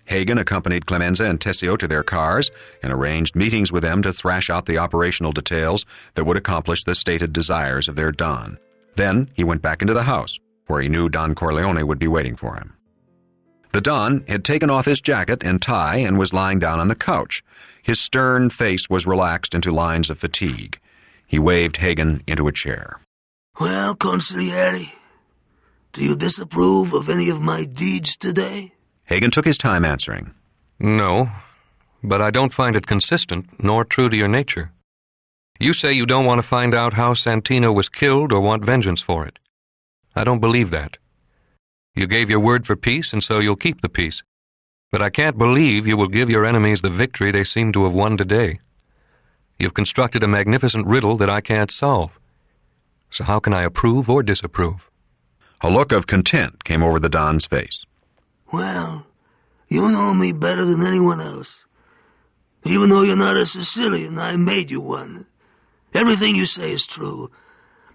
Hagen accompanied Clemenza and Tessio to their cars and arranged meetings with them to thrash out the operational details that would accomplish the stated desires of their Don. Then he went back into the house, where he knew Don Corleone would be waiting for him. The Don had taken off his jacket and tie and was lying down on the couch. His stern face was relaxed into lines of fatigue. He waved Hagen into a chair. "Well, consigliere, do you disapprove of any of my deeds today?" Hagen took his time answering. "No, but I don't find it consistent nor true to your nature. You say you don't want to find out how Santino was killed or want vengeance for it. I don't believe that. You gave your word for peace, and so you'll keep the peace. But I can't believe you will give your enemies the victory they seem to have won today. You've constructed a magnificent riddle that I can't solve. So how can I approve or disapprove?" A look of content came over the Don's face. "Well, you know me better than anyone else. Even though you're not a Sicilian, I made you one. Everything you say is true,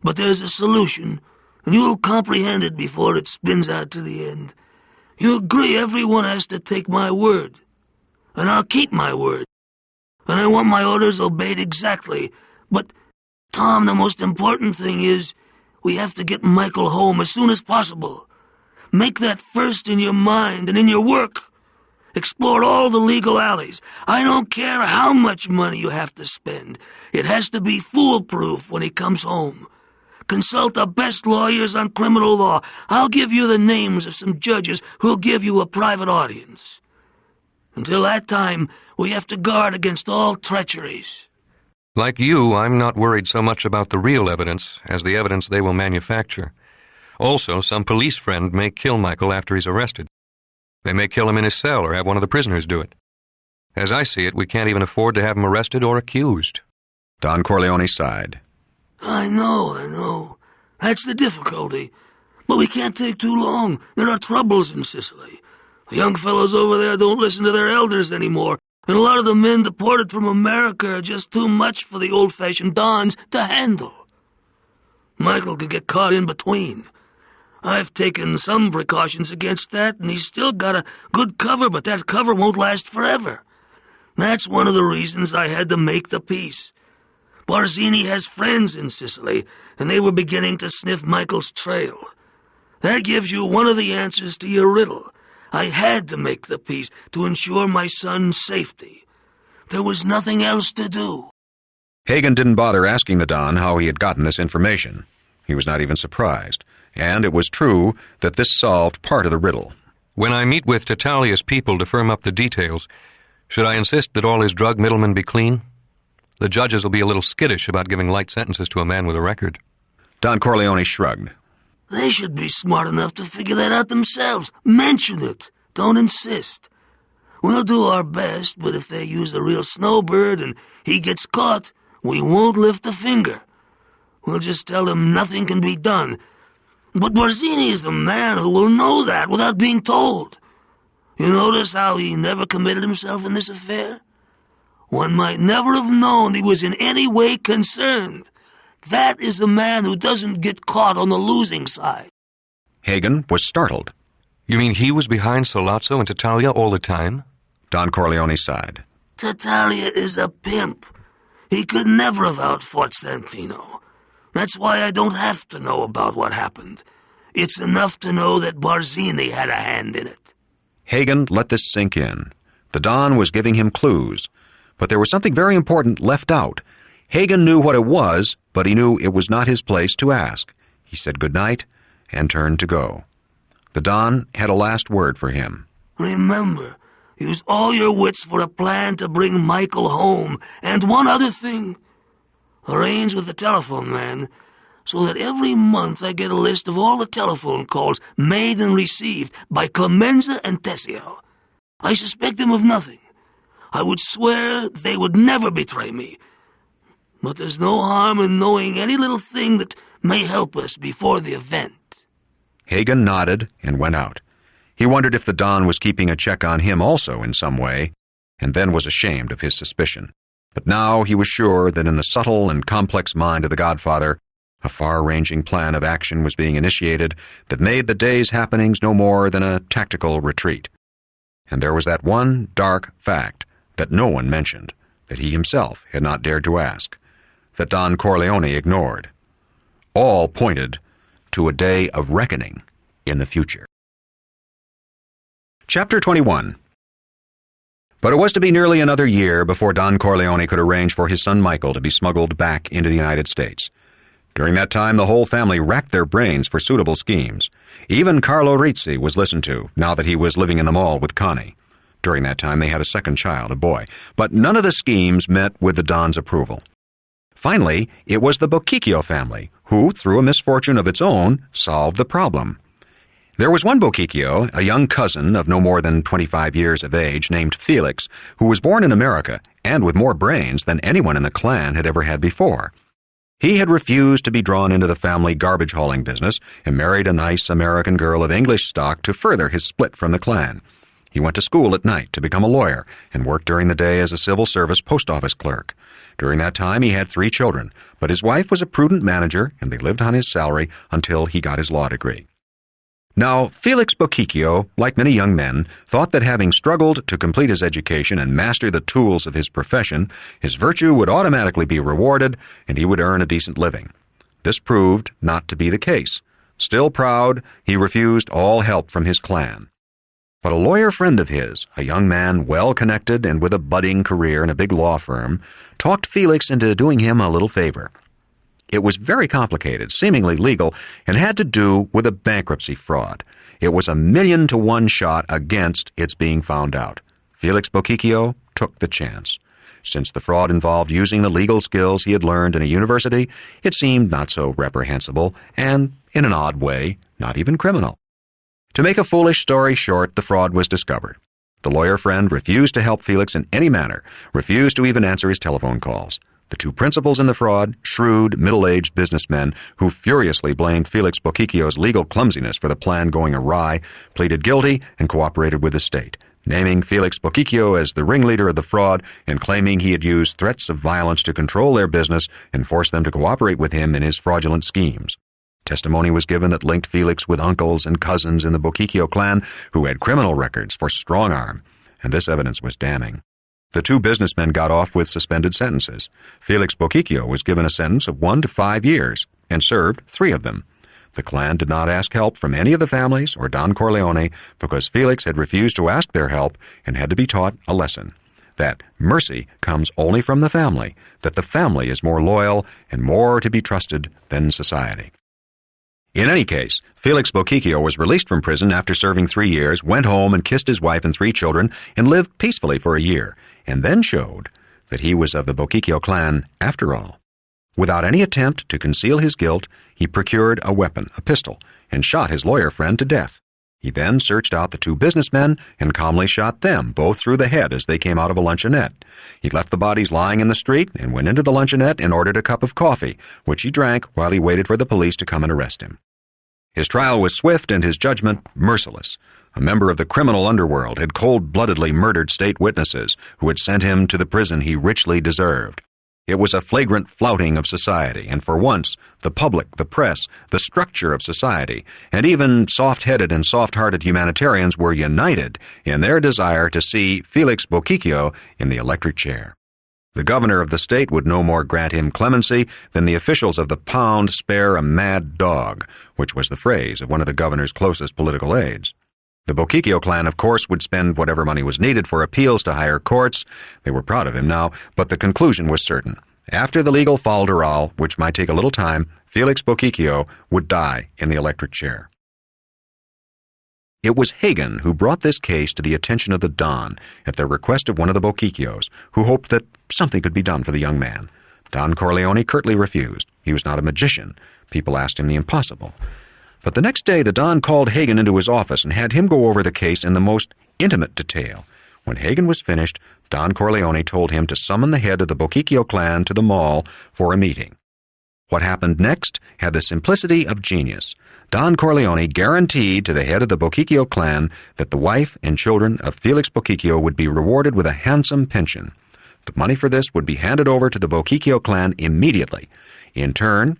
but there's a solution, and you'll comprehend it before it spins out to the end. You agree everyone has to take my word, and I'll keep my word, and I want my orders obeyed exactly. But, Tom, the most important thing is we have to get Michael home as soon as possible. Make that first in your mind and in your work. Explore all the legal alleys. I don't care how much money you have to spend. It has to be foolproof when he comes home. Consult the best lawyers on criminal law. I'll give you the names of some judges who'll give you a private audience. Until that time, we have to guard against all treacheries." Like you, I'm not worried so much about the real evidence as the evidence they will manufacture. Also, some police friend may kill Michael after he's arrested. They may kill him in his cell or have one of the prisoners do it. As I see it, we can't even afford to have him arrested or accused. Don Corleone sighed. I know. That's the difficulty. But we can't take too long. There are troubles in Sicily. The young fellows over there don't listen to their elders anymore, and a lot of the men deported from America are just too much for the old-fashioned Dons to handle. Michael could get caught in between. I've taken some precautions against that, and he's still got a good cover, but that cover won't last forever. That's one of the reasons I had to make the peace. Barzini has friends in Sicily, and they were beginning to sniff Michael's trail. That gives you one of the answers to your riddle. I had to make the peace to ensure my son's safety. There was nothing else to do. Hagen didn't bother asking the Don how he had gotten this information. He was not even surprised. And it was true that this solved part of the riddle. When I meet with Tatalia's people to firm up the details, should I insist that all his drug middlemen be clean? The judges will be a little skittish about giving light sentences to a man with a record. Don Corleone shrugged. They should be smart enough to figure that out themselves. Mention it. Don't insist. We'll do our best, but if they use a real snowbird and he gets caught, we won't lift a finger. We'll just tell them nothing can be done. But Barzini is a man who will know that without being told. You notice how he never committed himself in this affair? One might never have known he was in any way concerned. That is a man who doesn't get caught on the losing side. Hagen was startled. You mean he was behind Sollozzo and Tattaglia all the time? Don Corleone sighed. Tattaglia is a pimp. He could never have outfought Santino. That's why I don't have to know about what happened. It's enough to know that Barzini had a hand in it. Hagen let this sink in. The Don was giving him clues, but there was something very important left out. Hagen knew what it was, but he knew it was not his place to ask. He said good night and turned to go. The Don had a last word for him. Remember, use all your wits for a plan to bring Michael home. And one other thing. Arrange with the telephone man so that every month I get a list of all the telephone calls made and received by Clemenza and Tessio. I suspect them of nothing. I would swear they would never betray me. But there's no harm in knowing any little thing that may help us before the event. Hagen nodded and went out. He wondered if the Don was keeping a check on him also in some way, and then was ashamed of his suspicion. But now he was sure that in the subtle and complex mind of the Godfather, a far-ranging plan of action was being initiated that made the day's happenings no more than a tactical retreat. And there was that one dark fact that no one mentioned, that he himself had not dared to ask, that Don Corleone ignored. All pointed to a day of reckoning in the future. Chapter 21. But it was to be nearly another year before Don Corleone could arrange for his son Michael to be smuggled back into the United States. During that time, the whole family racked their brains for suitable schemes. Even Carlo Rizzi was listened to, now that he was living in the mall with Connie. During that time, they had a second child, a boy. But none of the schemes met with the Don's approval. Finally, it was the Bochicchio family, who, through a misfortune of its own, solved the problem. There was one Bochicchio, a young cousin of no more than 25 years of age, named Felix, who was born in America, and with more brains than anyone in the clan had ever had before. He had refused to be drawn into the family garbage hauling business and married a nice American girl of English stock to further his split from the clan. He went to school at night to become a lawyer and worked during the day as a civil service post office clerk. During that time, he had 3 children, but his wife was a prudent manager and they lived on his salary until he got his law degree. Now, Felix Bochicchio, like many young men, thought that having struggled to complete his education and master the tools of his profession, his virtue would automatically be rewarded and he would earn a decent living. This proved not to be the case. Still proud, he refused all help from his clan. But a lawyer friend of his, a young man well-connected and with a budding career in a big law firm, talked Felix into doing him a little favor. It was very complicated, seemingly legal, and had to do with a bankruptcy fraud. It was a 1,000,000-to-1 shot against its being found out. Felix Bochicchio took the chance. Since the fraud involved using the legal skills he had learned in a university, it seemed not so reprehensible and, in an odd way, not even criminal. To make a foolish story short, the fraud was discovered. The lawyer friend refused to help Felix in any manner, refused to even answer his telephone calls. The 2 principals in the fraud, shrewd, middle-aged businessmen who furiously blamed Felix Bochicchio's legal clumsiness for the plan going awry, pleaded guilty and cooperated with the state, naming Felix Bochicchio as the ringleader of the fraud and claiming he had used threats of violence to control their business and force them to cooperate with him in his fraudulent schemes. Testimony was given that linked Felix with uncles and cousins in the Bochicchio clan who had criminal records for strong-arm, and this evidence was damning. The 2 businessmen got off with suspended sentences. Felix Bochicchio was given a sentence of 1 to 5 years and served 3 of them. The clan did not ask help from any of the families or Don Corleone because Felix had refused to ask their help and had to be taught a lesson. That mercy comes only from the family, that the family is more loyal and more to be trusted than society. In any case, Felix Bochicchio was released from prison after serving 3 years, went home and kissed his wife and 3 children, and lived peacefully for a year, and then showed that he was of the Bochicchio clan after all. Without any attempt to conceal his guilt, he procured a weapon, a pistol, and shot his lawyer friend to death. He then searched out the 2 businessmen and calmly shot them both through the head as they came out of a luncheonette. He left the bodies lying in the street and went into the luncheonette and ordered a cup of coffee, which he drank while he waited for the police to come and arrest him. His trial was swift and his judgment merciless. A member of the criminal underworld had cold-bloodedly murdered state witnesses who had sent him to the prison he richly deserved. It was a flagrant flouting of society, and for once, the public, the press, the structure of society, and even soft-headed and soft-hearted humanitarians were united in their desire to see Felix Bochicchio in the electric chair. The governor of the state would no more grant him clemency than the officials of the pound spare a mad dog, which was the phrase of one of the governor's closest political aides. The Bochicchio clan, of course, would spend whatever money was needed for appeals to higher courts. They were proud of him now, but the conclusion was certain. After the legal falderal, which might take a little time, Felix Bochicchio would die in the electric chair. It was Hagen who brought this case to the attention of the Don at the request of one of the Bochicchios, who hoped that something could be done for the young man. Don Corleone curtly refused. He was not a magician. People asked him the impossible. But the next day the Don called Hagen into his office and had him go over the case in the most intimate detail. When Hagen was finished, Don Corleone told him to summon the head of the Bochicchio clan to the mall for a meeting. What happened next had the simplicity of genius. Don Corleone guaranteed to the head of the Bochicchio clan that the wife and children of Felix Bochicchio would be rewarded with a handsome pension. The money for this would be handed over to the Bochicchio clan immediately. In turn,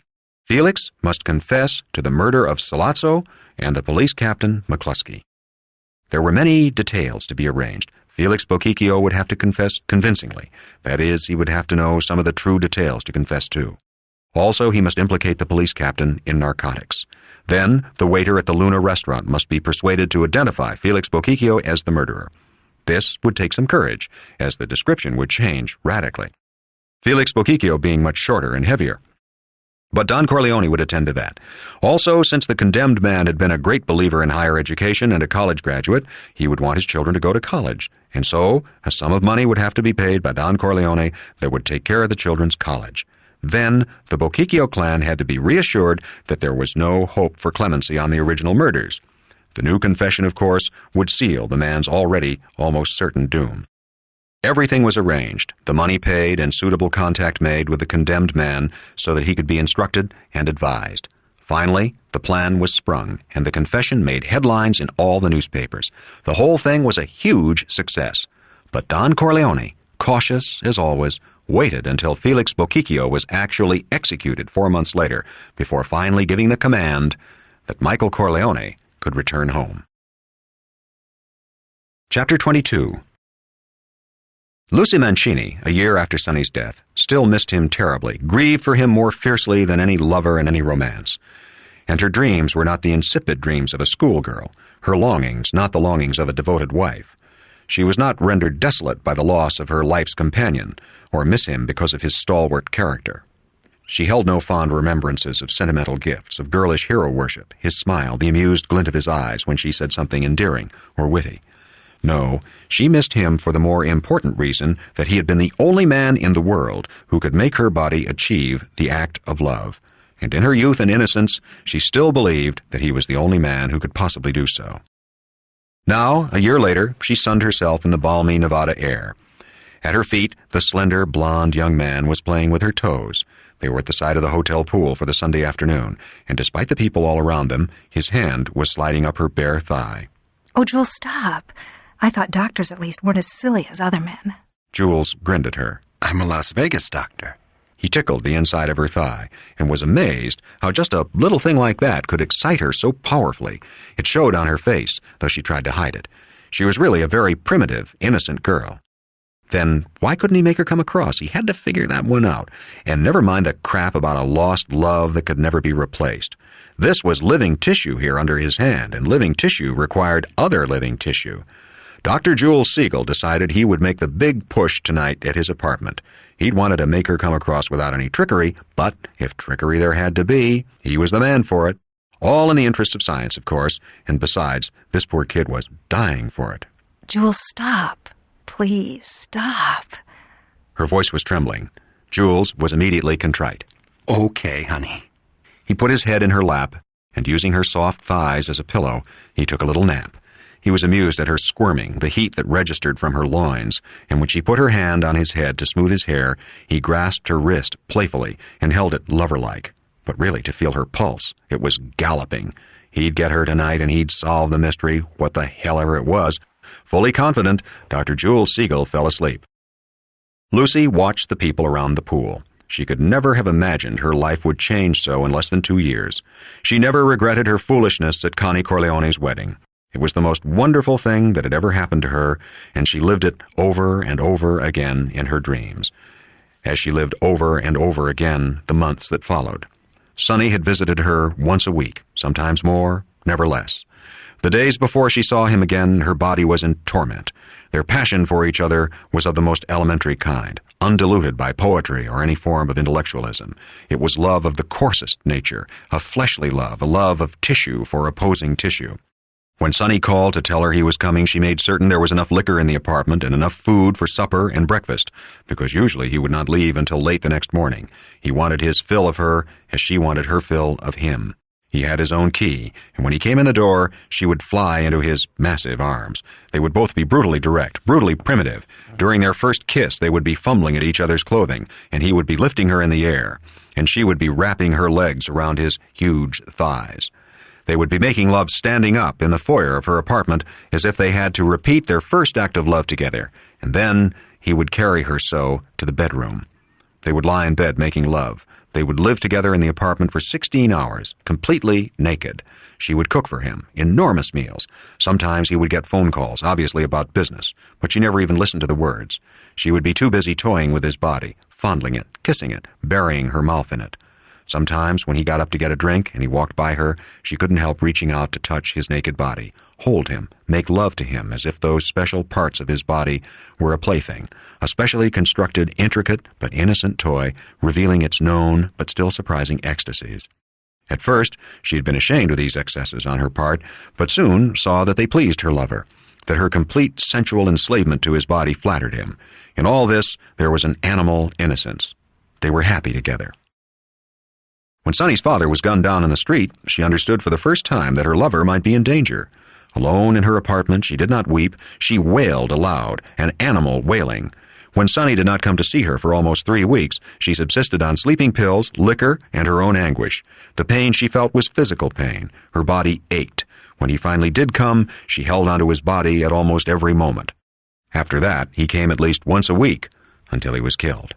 Felix must confess to the murder of Sollazzo and the police captain McCluskey. There were many details to be arranged. Felix Bocchicchio would have to confess convincingly. That is, he would have to know some of the true details to confess to. Also, he must implicate the police captain in narcotics. Then, the waiter at the Luna restaurant must be persuaded to identify Felix Bocchicchio as the murderer. This would take some courage, as the description would change radically. Felix Bocchicchio being much shorter and heavier. But Don Corleone would attend to that. Also, since the condemned man had been a great believer in higher education and a college graduate, he would want his children to go to college. And so, a sum of money would have to be paid by Don Corleone that would take care of the children's college. Then, the Bocchicchio clan had to be reassured that there was no hope for clemency on the original murders. The new confession, of course, would seal the man's already almost certain doom. Everything was arranged, the money paid and suitable contact made with the condemned man so that he could be instructed and advised. Finally, the plan was sprung, and the confession made headlines in all the newspapers. The whole thing was a huge success. But Don Corleone, cautious as always, waited until Felix Bocchicchio was actually executed 4 months later before finally giving the command that Michael Corleone could return home. Chapter 22. Lucy Mancini, a year after Sonny's death, still missed him terribly, grieved for him more fiercely than any lover in any romance. And her dreams were not the insipid dreams of a schoolgirl, her longings not the longings of a devoted wife. She was not rendered desolate by the loss of her life's companion, or miss him because of his stalwart character. She held no fond remembrances of sentimental gifts, of girlish hero worship, his smile, the amused glint of his eyes when she said something endearing or witty. No, she missed him for the more important reason that he had been the only man in the world who could make her body achieve the act of love, and in her youth and innocence she still believed that he was the only man who could possibly do so. Now, a year later, she sunned herself in the balmy Nevada air. At her feet, the slender, blond young man was playing with her toes. They were at the side of the hotel pool for the Sunday afternoon, and despite the people all around them, his hand was sliding up her bare thigh. Oh, Jules, stop. I thought doctors at least weren't as silly as other men. Jules grinned at her. I'm a Las Vegas doctor. He tickled the inside of her thigh and was amazed how just a little thing like that could excite her so powerfully. It showed on her face, though she tried to hide it. She was really a very primitive, innocent girl. Then why couldn't he make her come across? He had to figure that one out. And never mind the crap about a lost love that could never be replaced. This was living tissue here under his hand, and living tissue required other living tissue. Dr. Jules Siegel decided he would make the big push tonight at his apartment. He'd wanted to make her come across without any trickery, but if trickery there had to be, he was the man for it. All in the interest of science, of course, and besides, this poor kid was dying for it. Jules, stop. Please, stop. Her voice was trembling. Jules was immediately contrite. Okay, honey. He put his head in her lap, and using her soft thighs as a pillow, he took a little nap. He was amused at her squirming, the heat that registered from her loins, and when she put her hand on his head to smooth his hair, he grasped her wrist playfully and held it lover-like. But really, to feel her pulse, it was galloping. He'd get her tonight, and he'd solve the mystery, what the hell ever it was. Fully confident, Dr. Jules Siegel fell asleep. Lucy watched the people around the pool. She could never have imagined her life would change so in less than 2 years. She never regretted her foolishness at Connie Corleone's wedding. It was the most wonderful thing that had ever happened to her, and she lived it over and over again in her dreams, as she lived over and over again the months that followed. Sonny had visited her once a week, sometimes more, never less. The days before she saw him again, her body was in torment. Their passion for each other was of the most elementary kind, undiluted by poetry or any form of intellectualism. It was love of the coarsest nature, a fleshly love, a love of tissue for opposing tissue. When Sonny called to tell her he was coming, she made certain there was enough liquor in the apartment and enough food for supper and breakfast, because usually he would not leave until late the next morning. He wanted his fill of her as she wanted her fill of him. He had his own key, and when he came in the door, she would fly into his massive arms. They would both be brutally direct, brutally primitive. During their first kiss, they would be fumbling at each other's clothing, and he would be lifting her in the air, and she would be wrapping her legs around his huge thighs. They would be making love standing up in the foyer of her apartment as if they had to repeat their first act of love together, and then he would carry her so to the bedroom. They would lie in bed making love, They would live together in the apartment for 16 hours, completely naked. She would cook for him, enormous meals. Sometimes he would get phone calls, obviously about business, but she never even listened to the words. She would be too busy toying with his body, fondling it, kissing it, burying her mouth in it. Sometimes, when he got up to get a drink and he walked by her, she couldn't help reaching out to touch his naked body, hold him, make love to him as if those special parts of his body were a plaything, a specially constructed, intricate but innocent toy, revealing its known but still surprising ecstasies. At first, she had been ashamed of these excesses on her part, but soon saw that they pleased her lover, that her complete sensual enslavement to his body flattered him. In all this, there was an animal innocence. They were happy together. When Sonny's father was gunned down in the street, she understood for the first time that her lover might be in danger. Alone in her apartment, she did not weep. She wailed aloud, an animal wailing. When Sonny did not come to see her for almost 3 weeks, she subsisted on sleeping pills, liquor, and her own anguish. The pain she felt was physical pain. Her body ached. When he finally did come, she held onto his body at almost every moment. After that, he came at least once a week, until he was killed.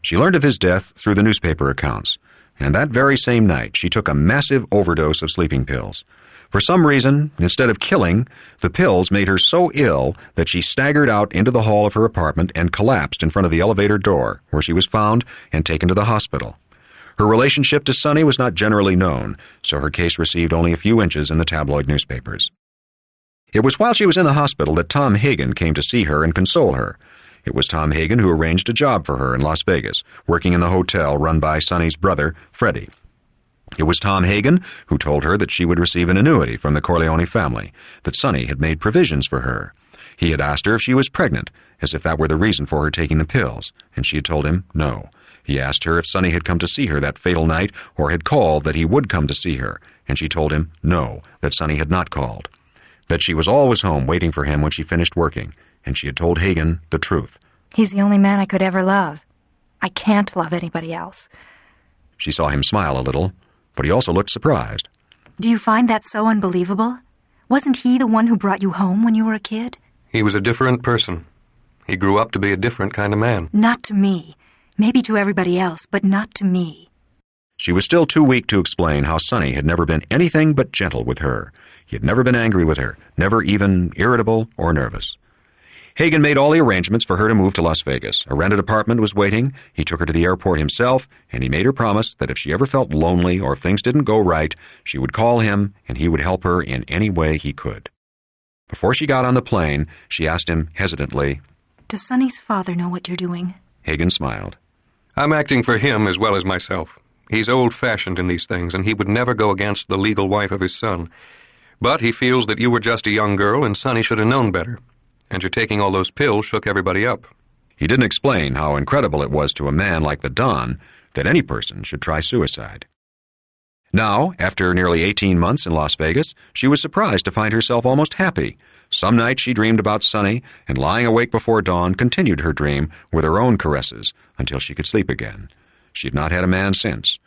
She learned of his death through the newspaper accounts, and that very same night she took a massive overdose of sleeping pills. For some reason, instead of killing, the pills made her so ill that she staggered out into the hall of her apartment and collapsed in front of the elevator door, where she was found and taken to the hospital. Her relationship to Sonny was not generally known, so her case received only a few inches in the tabloid newspapers. It was while she was in the hospital that Tom Hagen came to see her and console her. It was Tom Hagen who arranged a job for her in Las Vegas, working in the hotel run by Sonny's brother, Freddie. It was Tom Hagen who told her that she would receive an annuity from the Corleone family, that Sonny had made provisions for her. He had asked her if she was pregnant, as if that were the reason for her taking the pills, and she had told him no. He asked her if Sonny had come to see her that fatal night or had called that he would come to see her, and she told him no, that Sonny had not called. That she was always home waiting for him when she finished working, and she had told Hagen the truth. He's the only man I could ever love. I can't love anybody else. She saw him smile a little, but he also looked surprised. Do you find that so unbelievable? Wasn't he the one who brought you home when you were a kid? He was a different person. He grew up to be a different kind of man. Not to me. Maybe to everybody else, but not to me. She was still too weak to explain how Sonny had never been anything but gentle with her. He had never been angry with her, never even irritable or nervous. Hagen made all the arrangements for her to move to Las Vegas. A rented apartment was waiting. He took her to the airport himself, and he made her promise that if she ever felt lonely or if things didn't go right, she would call him and he would help her in any way he could. Before she got on the plane, she asked him hesitantly, Does Sonny's father know what you're doing? Hagen smiled. I'm acting for him as well as myself. He's old-fashioned in these things, and he would never go against the legal wife of his son. But he feels that you were just a young girl and Sonny should have known better. And your taking all those pills shook everybody up. He didn't explain how incredible it was to a man like the Don that any person should try suicide. Now, after nearly 18 months in Las Vegas, she was surprised to find herself almost happy. Some nights she dreamed about Sonny, and lying awake before dawn continued her dream with her own caresses until she could sleep again. She had not had a man since.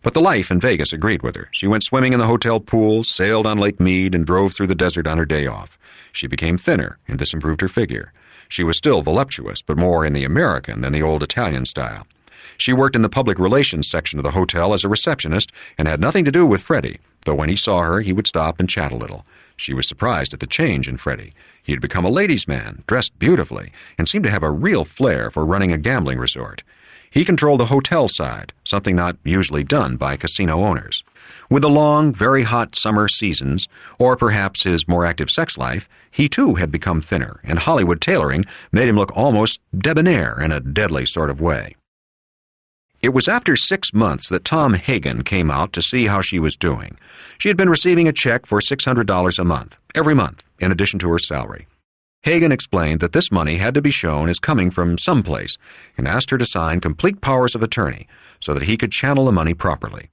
But the life in Vegas agreed with her. She went swimming in the hotel pool, sailed on Lake Mead, and drove through the desert on her day off. She became thinner, and this improved her figure. She was still voluptuous, but more in the American than the old Italian style. She worked in the public relations section of the hotel as a receptionist and had nothing to do with Freddie, though when he saw her, he would stop and chat a little. She was surprised at the change in Freddie. He had become a ladies' man, dressed beautifully, and seemed to have a real flair for running a gambling resort. He controlled the hotel side, something not usually done by casino owners. With the long, very hot summer seasons, or perhaps his more active sex life, he too had become thinner, and Hollywood tailoring made him look almost debonair in a deadly sort of way. It was after 6 months that Tom Hagen came out to see how she was doing. She had been receiving a check for $600 a month, every month, in addition to her salary. Hagen explained that this money had to be shown as coming from someplace and asked her to sign complete powers of attorney so that he could channel the money properly.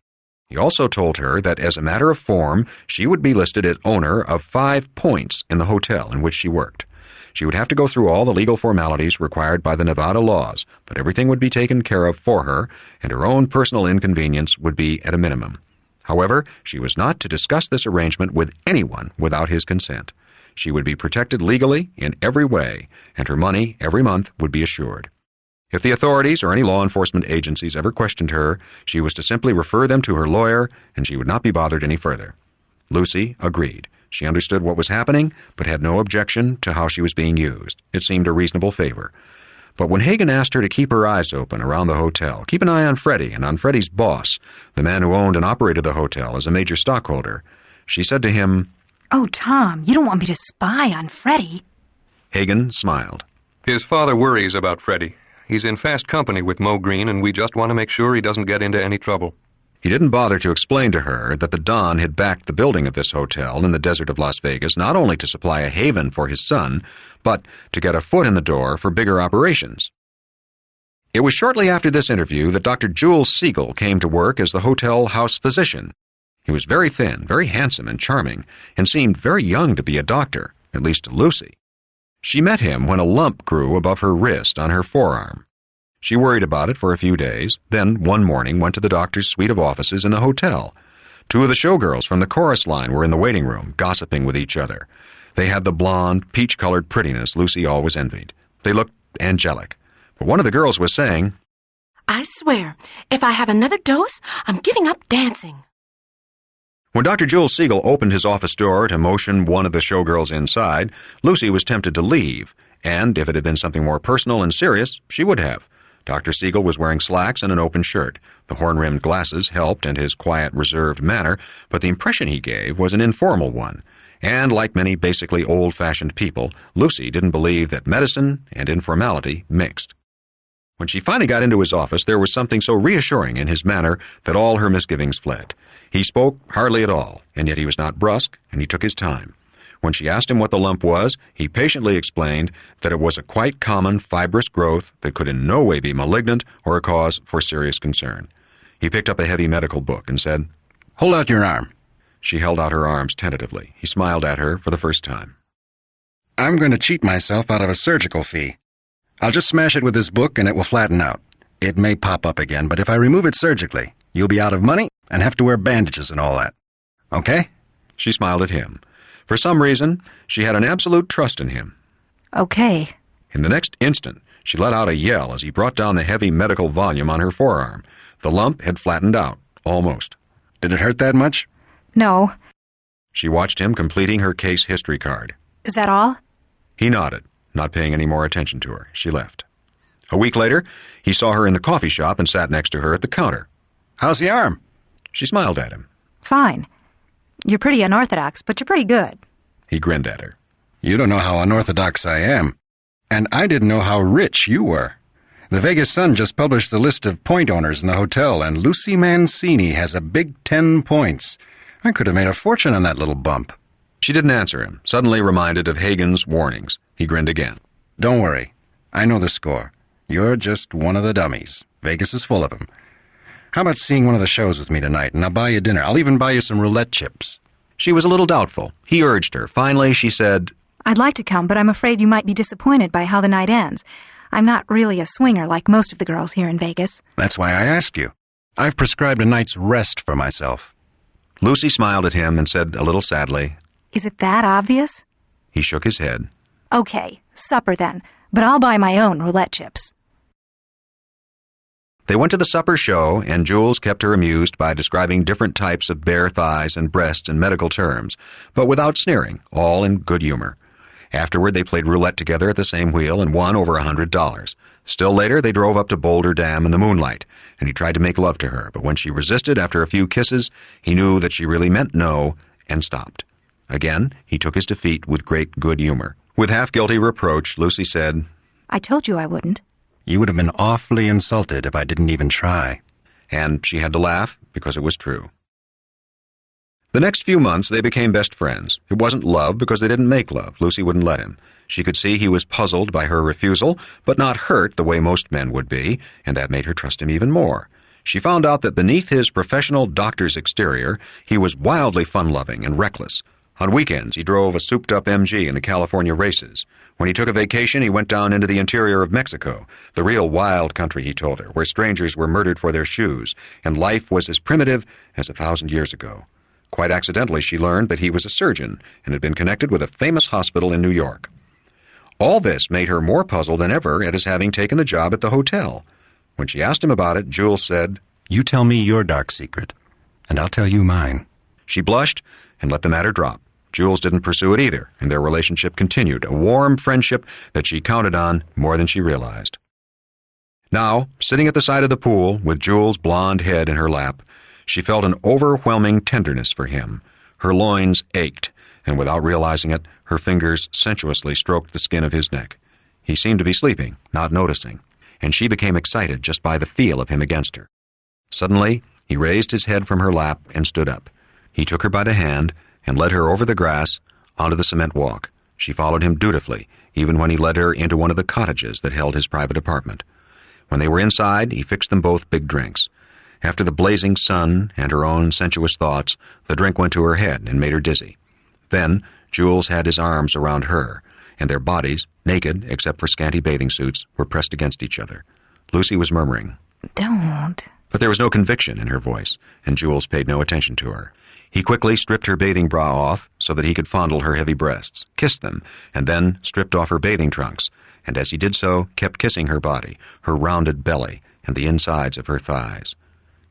He also told her that as a matter of form, she would be listed as owner of 5 points in the hotel in which she worked. She would have to go through all the legal formalities required by the Nevada laws, but everything would be taken care of for her, and her own personal inconvenience would be at a minimum. However, she was not to discuss this arrangement with anyone without his consent. She would be protected legally in every way, and her money every month would be assured. If the authorities or any law enforcement agencies ever questioned her, she was to simply refer them to her lawyer, and she would not be bothered any further. Lucy agreed. She understood what was happening, but had no objection to how she was being used. It seemed a reasonable favor. But when Hagen asked her to keep her eyes open around the hotel, keep an eye on Freddie and on Freddie's boss, the man who owned and operated the hotel as a major stockholder, she said to him, Oh, Tom, you don't want me to spy on Freddie. Hagen smiled. His father worries about Freddie. He's in fast company with Mo Green, and we just want to make sure he doesn't get into any trouble. He didn't bother to explain to her that the Don had backed the building of this hotel in the desert of Las Vegas not only to supply a haven for his son, but to get a foot in the door for bigger operations. It was shortly after this interview that Dr. Jules Siegel came to work as the hotel house physician. He was very thin, very handsome and charming, and seemed very young to be a doctor, at least to Lucy. She met him when a lump grew above her wrist on her forearm. She worried about it for a few days, then one morning went to the doctor's suite of offices in the hotel. 2 of the showgirls from the chorus line were in the waiting room, gossiping with each other. They had the blonde, peach-colored prettiness Lucy always envied. They looked angelic. But one of the girls was saying, I swear, if I have another dose, I'm giving up dancing. When Dr. Jules Siegel opened his office door to motion one of the showgirls inside, Lucy was tempted to leave, and if it had been something more personal and serious, she would have. Dr. Siegel was wearing slacks and an open shirt. The horn-rimmed glasses helped and his quiet, reserved manner, but the impression he gave was an informal one. And like many basically old-fashioned people, Lucy didn't believe that medicine and informality mixed. When she finally got into his office, there was something so reassuring in his manner that all her misgivings fled. He spoke hardly at all, and yet he was not brusque, and he took his time. When she asked him what the lump was, he patiently explained that it was a quite common fibrous growth that could in no way be malignant or a cause for serious concern. He picked up a heavy medical book and said, Hold out your arm. She held out her arms tentatively. He smiled at her for the first time. I'm going to cheat myself out of a surgical fee. I'll just smash it with this book and it will flatten out. It may pop up again, but if I remove it surgically, you'll be out of money and have to wear bandages and all that. Okay? She smiled at him. For some reason, she had an absolute trust in him. Okay. In the next instant, she let out a yell as he brought down the heavy medical volume on her forearm. The lump had flattened out, almost. Did it hurt that much? No. She watched him completing her case history card. Is that all? He nodded, not paying any more attention to her. She left. A week later, he saw her in the coffee shop and sat next to her at the counter. How's the arm? She smiled at him. Fine. You're pretty unorthodox, but you're pretty good. He grinned at her. You don't know how unorthodox I am. And I didn't know how rich you were. The Vegas Sun just published the list of point owners in the hotel, and Lucy Mancini has a big 10 points. I could have made a fortune on that little bump. She didn't answer him, suddenly reminded of Hagen's warnings. He grinned again. Don't worry. I know the score. You're just one of the dummies. Vegas is full of them. How about seeing one of the shows with me tonight, and I'll buy you dinner. I'll even buy you some roulette chips. She was a little doubtful. He urged her. Finally, she said, I'd like to come, but I'm afraid you might be disappointed by how the night ends. I'm not really a swinger like most of the girls here in Vegas. That's why I asked you. I've prescribed a night's rest for myself. Lucy smiled at him and said a little sadly, Is it that obvious? He shook his head. Okay, supper then, but I'll buy my own roulette chips. They went to the supper show, and Jules kept her amused by describing different types of bare thighs and breasts in medical terms, but without sneering, all in good humor. Afterward, they played roulette together at the same wheel and won over $100. Still later, they drove up to Boulder Dam in the moonlight, and he tried to make love to her, but when she resisted after a few kisses, he knew that she really meant no, and stopped. Again, he took his defeat with great good humor. With half-guilty reproach, Lucy said, I told you I wouldn't. You would have been awfully insulted if I didn't even try. And she had to laugh because it was true. The next few months, they became best friends. It wasn't love because they didn't make love. Lucy wouldn't let him. She could see he was puzzled by her refusal, but not hurt the way most men would be, and that made her trust him even more. She found out that beneath his professional doctor's exterior, he was wildly fun-loving and reckless. On weekends, he drove a souped-up MG in the California races. When he took a vacation, he went down into the interior of Mexico, the real wild country, he told her, where strangers were murdered for their shoes, and life was as primitive as 1,000 years ago. Quite accidentally, she learned that he was a surgeon and had been connected with a famous hospital in New York. All this made her more puzzled than ever at his having taken the job at the hotel. When she asked him about it, Jules said, "You tell me your dark secret, and I'll tell you mine." She blushed and let the matter drop. Jules didn't pursue it either, and their relationship continued, a warm friendship that she counted on more than she realized. Now, sitting at the side of the pool, with Jules' blonde head in her lap, she felt an overwhelming tenderness for him. Her loins ached, and without realizing it, her fingers sensuously stroked the skin of his neck. He seemed to be sleeping, not noticing, and she became excited just by the feel of him against her. Suddenly, he raised his head from her lap and stood up. He took her by the hand and led her over the grass onto the cement walk. She followed him dutifully, even when he led her into one of the cottages that held his private apartment. When they were inside, he fixed them both big drinks. After the blazing sun and her own sensuous thoughts, the drink went to her head and made her dizzy. Then, Jules had his arms around her, and their bodies, naked except for scanty bathing suits, were pressed against each other. Lucy was murmuring, "Don't." but there was no conviction in her voice, and Jules paid no attention to her. He quickly stripped her bathing bra off so that he could fondle her heavy breasts, kissed them, and then stripped off her bathing trunks, and as he did so, kept kissing her body, her rounded belly, and the insides of her thighs.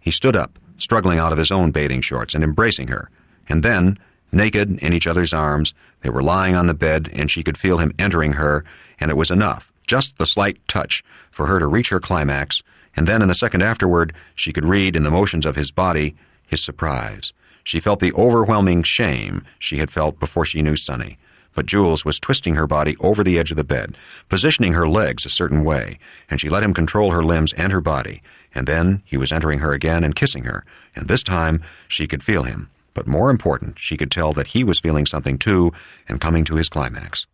He stood up, struggling out of his own bathing shorts and embracing her, and then, naked in each other's arms, they were lying on the bed, and she could feel him entering her, and it was enough, just the slight touch, for her to reach her climax, and then in the second afterward, she could read in the motions of his body his surprise. She felt the overwhelming shame she had felt before she knew Sonny, but Jules was twisting her body over the edge of the bed, positioning her legs a certain way, and she let him control her limbs and her body, and then he was entering her again and kissing her, and this time she could feel him, but more important, she could tell that he was feeling something too and coming to his climax.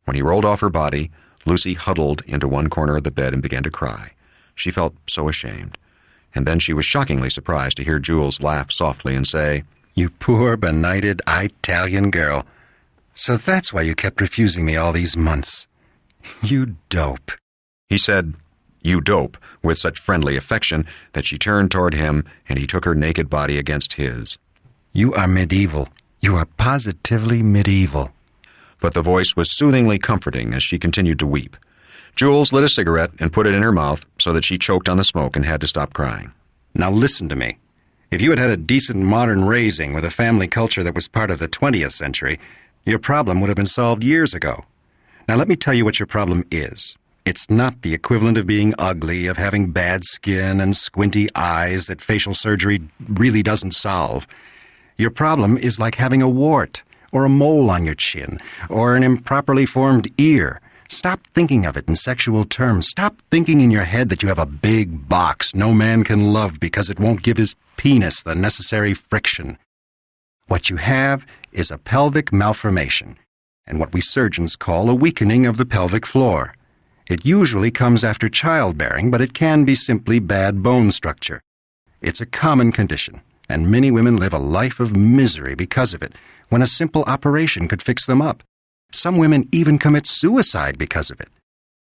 When he rolled off her body, Lucy huddled into one corner of the bed and began to cry. She felt so ashamed. And then she was shockingly surprised to hear Jules laugh softly and say, "You poor, benighted Italian girl. So that's why you kept refusing me all these months. You dope." He said, "You dope," with such friendly affection that she turned toward him and he took her naked body against his. "You are medieval. You are positively medieval." But the voice was soothingly comforting as she continued to weep. Jules lit a cigarette and put it in her mouth so that she choked on the smoke and had to stop crying. "Now listen to me. If you had had a decent modern raising with a family culture that was part of the 20th century, your problem would have been solved years ago. Now let me tell you what your problem is. It's not the equivalent of being ugly, of having bad skin and squinty eyes that facial surgery really doesn't solve. Your problem is like having a wart, or a mole on your chin, or an improperly formed ear. Stop thinking of it in sexual terms. Stop thinking in your head that you have a big box no man can love because it won't give his penis the necessary friction. What you have is a pelvic malformation, and what we surgeons call a weakening of the pelvic floor. It usually comes after childbearing, but it can be simply bad bone structure. It's a common condition, and many women live a life of misery because of it, when a simple operation could fix them up. Some women even commit suicide because of it.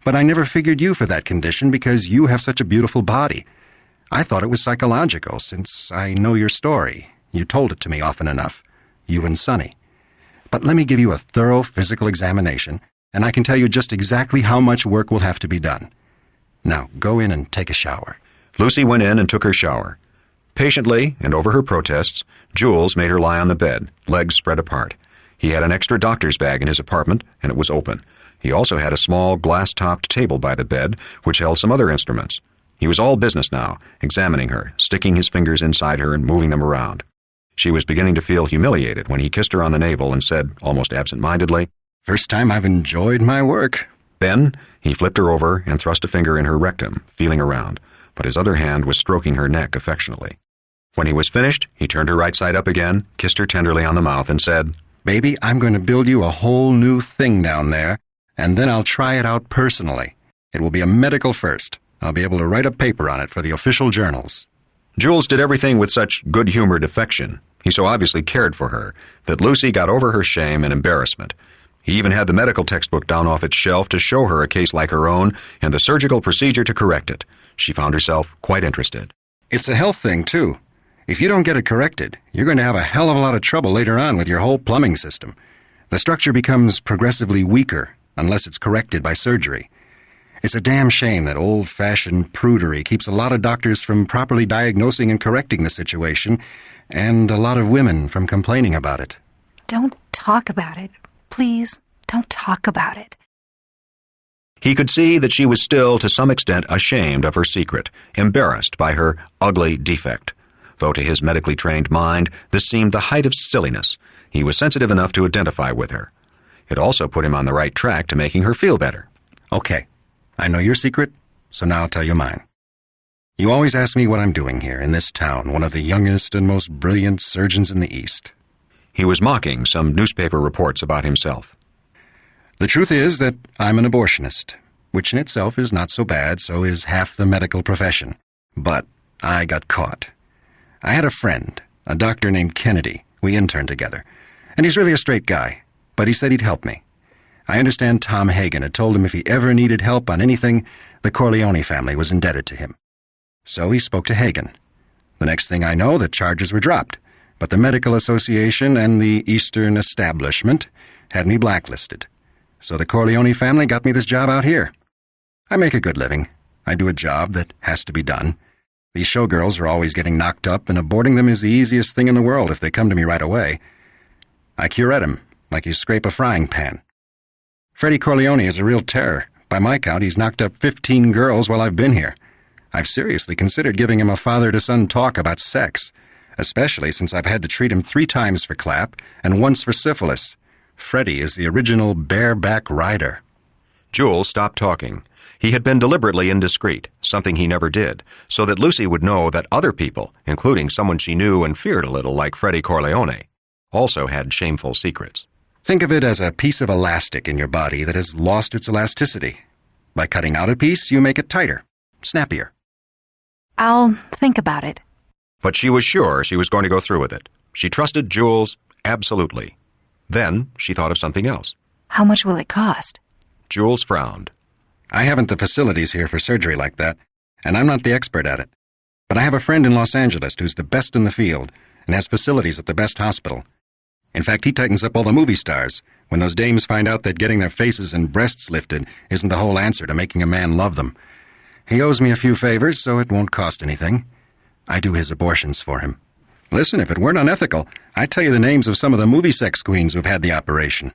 But I never figured you for that condition because you have such a beautiful body. I thought it was psychological since I know your story. You told it to me often enough, you and Sonny. But let me give you a thorough physical examination, and I can tell you just exactly how much work will have to be done. Now, go in and take a shower." Lucy went in and took her shower. Patiently, and over her protests, Jules made her lie on the bed, legs spread apart. He had an extra doctor's bag in his apartment, and it was open. He also had a small glass-topped table by the bed, which held some other instruments. He was all business now, examining her, sticking his fingers inside her and moving them around. She was beginning to feel humiliated when he kissed her on the navel and said, almost absent-mindedly, "First time I've enjoyed my work." Then he flipped her over and thrust a finger in her rectum, feeling around, but his other hand was stroking her neck affectionately. When he was finished, he turned her right side up again, kissed her tenderly on the mouth, and said, "Baby, I'm going to build you a whole new thing down there, and then I'll try it out personally. It will be a medical first. I'll be able to write a paper on it for the official journals." Jules did everything with such good-humored affection. He so obviously cared for her that Lucy got over her shame and embarrassment. He even had the medical textbook down off its shelf to show her a case like her own and the surgical procedure to correct it. She found herself quite interested. "It's a health thing, too. If you don't get it corrected, you're going to have a hell of a lot of trouble later on with your whole plumbing system. The structure becomes progressively weaker, unless it's corrected by surgery. It's a damn shame that old-fashioned prudery keeps a lot of doctors from properly diagnosing and correcting the situation, and a lot of women from complaining about it. Don't talk about it. Please, don't talk about it. He could see that she was still, to some extent, ashamed of her secret, embarrassed by her ugly defect. Though to his medically trained mind, this seemed the height of silliness, he was sensitive enough to identify with her. It also put him on the right track to making her feel better. Okay, I know your secret, so now I'll tell you mine. You always ask me what I'm doing here in this town, one of the youngest and most brilliant surgeons in the East. He was mocking some newspaper reports about himself. The truth is that I'm an abortionist, which in itself is not so bad, so is half the medical profession. But I got caught. I had a friend, a doctor named Kennedy. We interned together. And he's really a straight guy, but he said he'd help me. I understand Tom Hagen had told him if he ever needed help on anything, the Corleone family was indebted to him. So he spoke to Hagen. The next thing I know, the charges were dropped, but the Medical Association and the Eastern Establishment had me blacklisted. So the Corleone family got me this job out here. I make a good living. I do a job that has to be done. These showgirls are always getting knocked up, and aborting them is the easiest thing in the world if they come to me right away. I curette them, like you scrape a frying pan. Freddie Corleone is a real terror. By my count, he's knocked up 15 girls while I've been here. I've seriously considered giving him a father-to-son talk about sex, especially since I've had to treat him 3 times for clap and once for syphilis. Freddie is the original bareback rider. Jules stopped talking. He had been deliberately indiscreet, something he never did, so that Lucy would know that other people, including someone she knew and feared a little like Freddie Corleone, also had shameful secrets. Think of it as a piece of elastic in your body that has lost its elasticity. By cutting out a piece, you make it tighter, snappier. I'll think about it. But she was sure she was going to go through with it. She trusted Jules absolutely. Then she thought of something else. How much will it cost? Jules frowned. I haven't the facilities here for surgery like that, and I'm not the expert at it. But I have a friend in Los Angeles who's the best in the field and has facilities at the best hospital. In fact, he tightens up all the movie stars when those dames find out that getting their faces and breasts lifted isn't the whole answer to making a man love them. He owes me a few favors, so it won't cost anything. I do his abortions for him. Listen, if it weren't unethical, I'd tell you the names of some of the movie sex queens who've had the operation.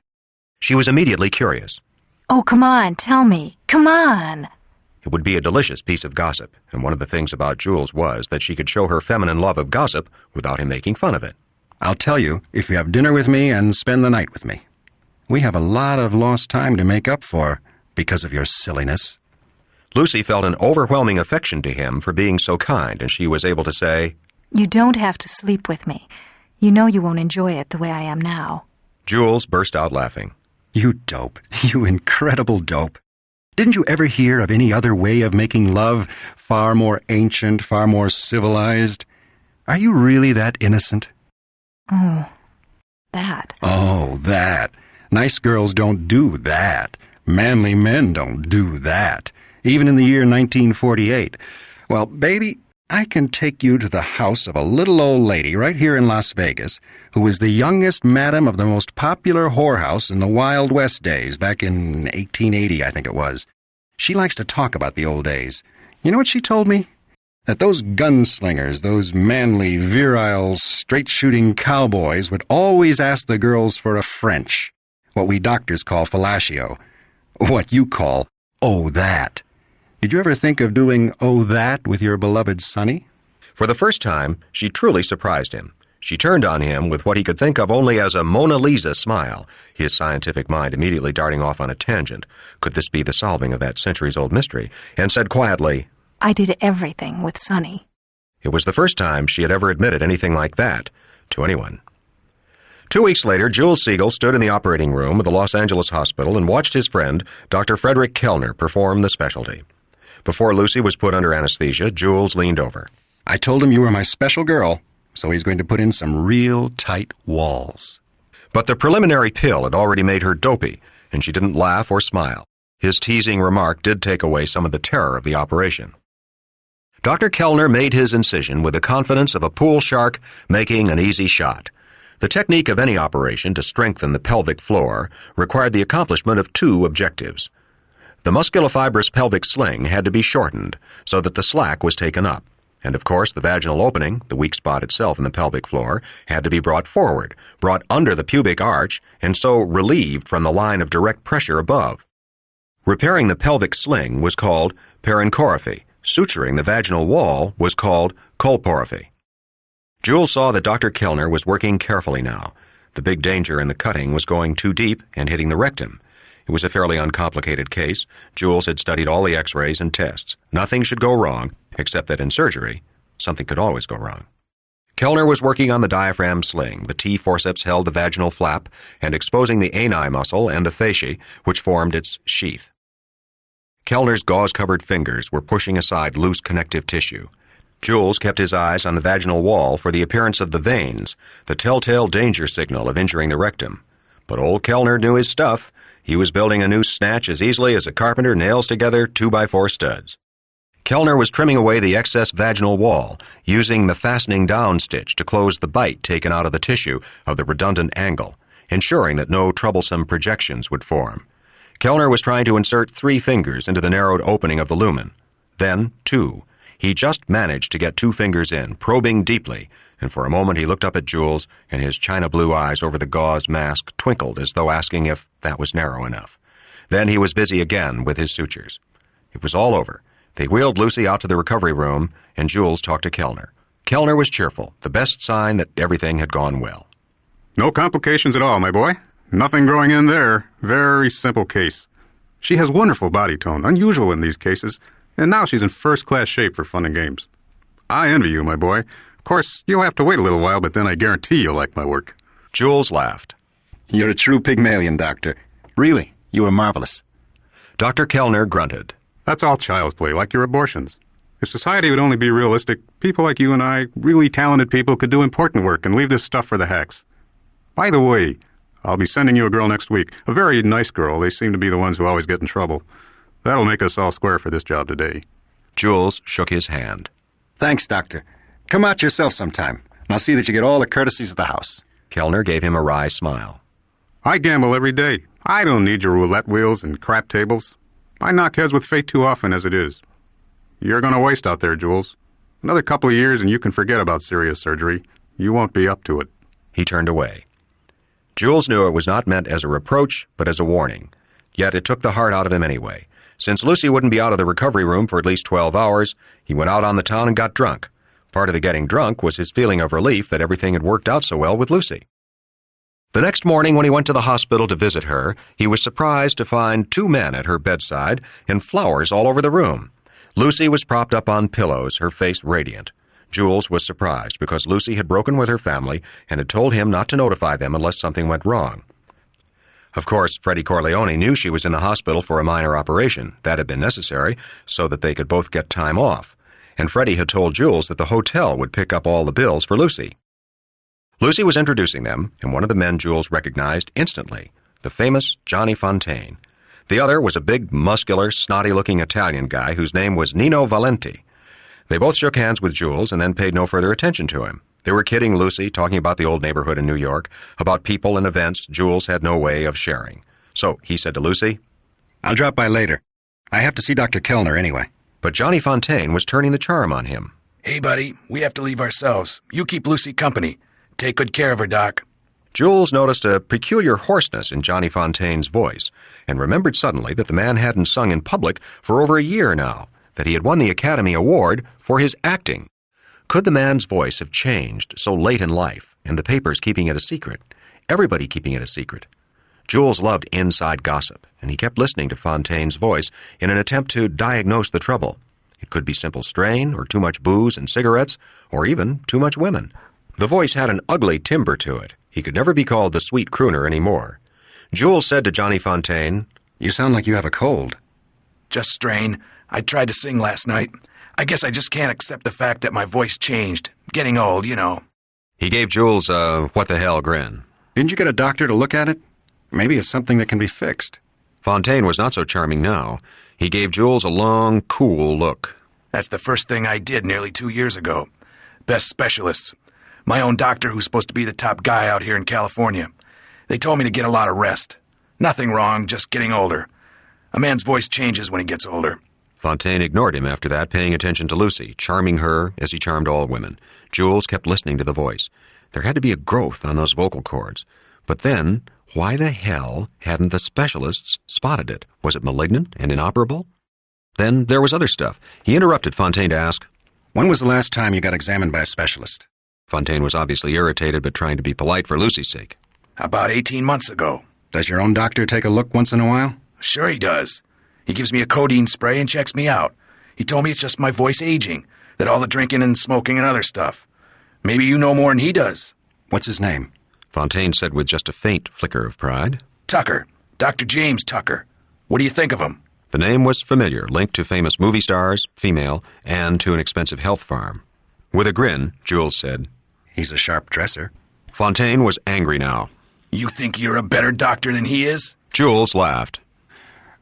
She was immediately curious. Oh, come on, tell me. Come on. It would be a delicious piece of gossip, and one of the things about Jules was that she could show her feminine love of gossip without him making fun of it. I'll tell you if you have dinner with me and spend the night with me. We have a lot of lost time to make up for because of your silliness. Lucy felt an overwhelming affection to him for being so kind, and she was able to say, You don't have to sleep with me. You know you won't enjoy it the way I am now. Jules burst out laughing. You dope. You incredible dope. Didn't you ever hear of any other way of making love, far more ancient, far more civilized? Are you really that innocent? Oh, that. Oh, that. Nice girls don't do that. Manly men don't do that. Even in the year 1948. Well, baby, I can take you to the house of a little old lady right here in Las Vegas who was the youngest madam of the most popular whorehouse in the Wild West days, back in 1880, I think it was. She likes to talk about the old days. You know what she told me? That those gunslingers, those manly, virile, straight-shooting cowboys would always ask the girls for a French, what we doctors call fellatio, what you call oh that. Did you ever think of doing oh that with your beloved Sonny? For the first time, she truly surprised him. She turned on him with what he could think of only as a Mona Lisa smile, his scientific mind immediately darting off on a tangent. Could this be the solving of that centuries-old mystery? And said quietly, I did everything with Sonny. It was the first time she had ever admitted anything like that to anyone. 2 weeks later, Jules Siegel stood in the operating room of the Los Angeles hospital and watched his friend, Dr. Frederick Kellner, perform the specialty. Before Lucy was put under anesthesia, Jules leaned over. I told him you were my special girl, so he's going to put in some real tight walls. But the preliminary pill had already made her dopey, and she didn't laugh or smile. His teasing remark did take away some of the terror of the operation. Dr. Kellner made his incision with the confidence of a pool shark making an easy shot. The technique of any operation to strengthen the pelvic floor required the accomplishment of two objectives. The musculofibrous pelvic sling had to be shortened so that the slack was taken up. And of course, the vaginal opening, the weak spot itself in the pelvic floor, had to be brought forward, brought under the pubic arch, and so relieved from the line of direct pressure above. Repairing the pelvic sling was called parenchorrhaphy. Suturing the vaginal wall was called colporrhaphy. Jules saw that Dr. Kellner was working carefully now. The big danger in the cutting was going too deep and hitting the rectum. It was a fairly uncomplicated case. Jules had studied all the x-rays and tests. Nothing should go wrong, except that in surgery, something could always go wrong. Kellner was working on the diaphragm sling. The T forceps held the vaginal flap and exposing the ani muscle and the fasciae, which formed its sheath. Kellner's gauze-covered fingers were pushing aside loose connective tissue. Jules kept his eyes on the vaginal wall for the appearance of the veins, the telltale danger signal of injuring the rectum. But old Kellner knew his stuff. He was building a new snatch as easily as a carpenter nails together 2x4 studs. Kellner was trimming away the excess vaginal wall, using the fastening down stitch to close the bite taken out of the tissue of the redundant angle, ensuring that no troublesome projections would form. Kellner was trying to insert 3 fingers into the narrowed opening of the lumen. Then 2. He just managed to get 2 fingers in, probing deeply, and for a moment he looked up at Jules, and his china blue eyes over the gauze mask twinkled as though asking if that was narrow enough. Then he was busy again with his sutures. It was all over. They wheeled Lucy out to the recovery room, and Jules talked to Kellner. Kellner was cheerful, the best sign that everything had gone well. No complications at all, my boy. Nothing growing in there. Very simple case. She has wonderful body tone, unusual in these cases, and now she's in first-class shape for fun and games. I envy you, my boy. Of course, you'll have to wait a little while, but then I guarantee you'll like my work. Jules laughed. You're a true Pygmalion, Doctor. Really, you were marvelous. Dr. Kellner grunted. That's all child's play, like your abortions. If society would only be realistic, people like you and I, really talented people, could do important work and leave this stuff for the hacks. By the way, I'll be sending you a girl next week. A very nice girl. They seem to be the ones who always get in trouble. That'll make us all square for this job today. Jules shook his hand. Thanks, Doctor. Come out yourself sometime, and I'll see that you get all the courtesies of the house. Kellner gave him a wry smile. I gamble every day. I don't need your roulette wheels and crap tables. I knock heads with fate too often as it is. You're going to waste out there, Jules. Another couple of years and you can forget about serious surgery. You won't be up to it. He turned away. Jules knew it was not meant as a reproach, but as a warning. Yet it took the heart out of him anyway. Since Lucy wouldn't be out of the recovery room for at least 12 hours, he went out on the town and got drunk. Part of the getting drunk was his feeling of relief that everything had worked out so well with Lucy. The next morning when he went to the hospital to visit her, he was surprised to find 2 men at her bedside and flowers all over the room. Lucy was propped up on pillows, her face radiant. Jules was surprised because Lucy had broken with her family and had told him not to notify them unless something went wrong. Of course, Freddie Corleone knew she was in the hospital for a minor operation. That had been necessary so that they could both get time off. And Freddie had told Jules that the hotel would pick up all the bills for Lucy. Lucy was introducing them, and one of the men Jules recognized instantly, the famous Johnny Fontaine. The other was a big, muscular, snotty-looking Italian guy whose name was Nino Valenti. They both shook hands with Jules and then paid no further attention to him. They were kidding Lucy, talking about the old neighborhood in New York, about people and events Jules had no way of sharing. So he said to Lucy, I'll drop by later. I have to see Dr. Kellner anyway. But Johnny Fontaine was turning the charm on him. Hey, buddy, we have to leave ourselves. You keep Lucy company. Take good care of her, Doc. Jules noticed a peculiar hoarseness in Johnny Fontaine's voice and remembered suddenly that the man hadn't sung in public for over a year now, that he had won the Academy Award for his acting. Could the man's voice have changed so late in life, and the papers keeping it a secret, everybody keeping it a secret? Jules loved inside gossip, and he kept listening to Fontaine's voice in an attempt to diagnose the trouble. It could be simple strain, or too much booze and cigarettes, or even too much women. The voice had an ugly timbre to it. He could never be called the sweet crooner anymore. Jules said to Johnny Fontaine, You sound like you have a cold. Just strain. I tried to sing last night. I guess I just can't accept the fact that my voice changed. Getting old, you know. He gave Jules a what-the-hell grin. Didn't you get a doctor to look at it? Maybe it's something that can be fixed. Fontaine was not so charming now. He gave Jules a long, cool look. That's the first thing I did nearly 2 years ago. Best specialists. My own doctor who's supposed to be the top guy out here in California. They told me to get a lot of rest. Nothing wrong, just getting older. A man's voice changes when he gets older. Fontaine ignored him after that, paying attention to Lucy, charming her as he charmed all women. Jules kept listening to the voice. There had to be a growth on those vocal cords. But then, why the hell hadn't the specialists spotted it? Was it malignant and inoperable? Then there was other stuff. He interrupted Fontaine to ask, When was the last time you got examined by a specialist? Fontaine was obviously irritated but trying to be polite for Lucy's sake. About 18 months ago. Does your own doctor take a look once in a while? Sure he does. He gives me a codeine spray and checks me out. He told me it's just my voice aging, that all the drinking and smoking and other stuff. Maybe you know more than he does. What's his name? Fontaine said with just a faint flicker of pride. Tucker. Dr. James Tucker. What do you think of him? The name was familiar, linked to famous movie stars, female, and to an expensive health farm. With a grin, Jules said, He's a sharp dresser. Fontaine was angry now. You think you're a better doctor than he is? Jules laughed.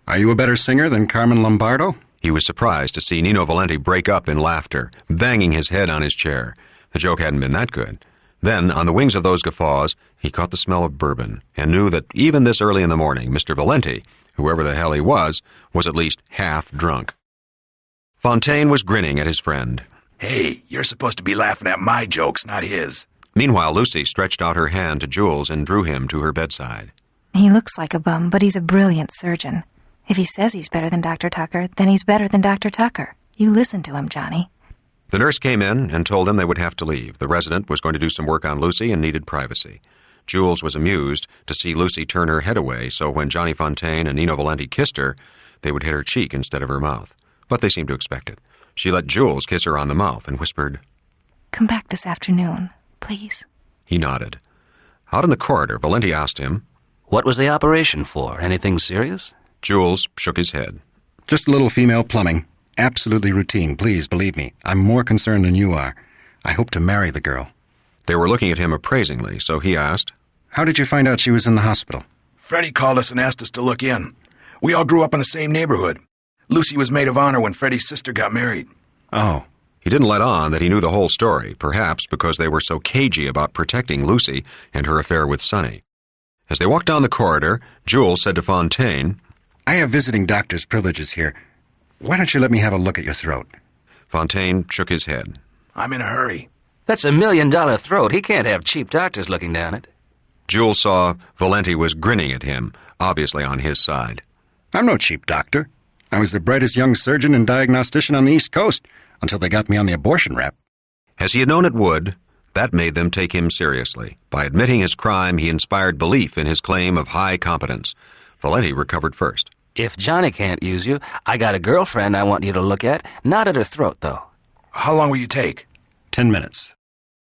Are you a better singer than Carmen Lombardo? He was surprised to see Nino Valenti break up in laughter, banging his head on his chair. The joke hadn't been that good. Then, on the wings of those guffaws, he caught the smell of bourbon and knew that even this early in the morning, Mr. Valenti, whoever the hell he was at least half drunk. Fontaine was grinning at his friend. Hey, you're supposed to be laughing at my jokes, not his. Meanwhile, Lucy stretched out her hand to Jules and drew him to her bedside. He looks like a bum, but he's a brilliant surgeon. If he says he's better than Dr. Tucker, then he's better than Dr. Tucker. You listen to him, Johnny. The nurse came in and told them they would have to leave. The resident was going to do some work on Lucy and needed privacy. Jules was amused to see Lucy turn her head away, so when Johnny Fontaine and Nino Valenti kissed her, they would hit her cheek instead of her mouth. But they seemed to expect it. She let Jules kiss her on the mouth and whispered, Come back this afternoon, please. He nodded. Out in the corridor, Valenti asked him, What was the operation for? Anything serious? Jules shook his head. Just a little female plumbing. Absolutely routine, please believe me. I'm more concerned than you are. I hope to marry the girl. They were looking at him appraisingly, so he asked, How did you find out she was in the hospital? Freddie called us and asked us to look in. We all grew up in the same neighborhood. Lucy was maid of honor when Freddie's sister got married. Oh. He didn't let on that he knew the whole story, perhaps because they were so cagey about protecting Lucy and her affair with Sonny. As they walked down the corridor, Jules said to Fontaine, I have visiting doctor's privileges here. Why don't you let me have a look at your throat? Fontaine shook his head. I'm in a hurry. That's $1 million throat. He can't have cheap doctors looking down it. Jules saw Valenti was grinning at him, obviously on his side. I'm no cheap doctor. I was the brightest young surgeon and diagnostician on the East Coast until they got me on the abortion rap. As he had known it would, that made them take him seriously. By admitting his crime, he inspired belief in his claim of high competence. Valenti recovered first. If Johnny can't use you, I got a girlfriend I want you to look at. Not at her throat, though. How long will you take? 10 minutes.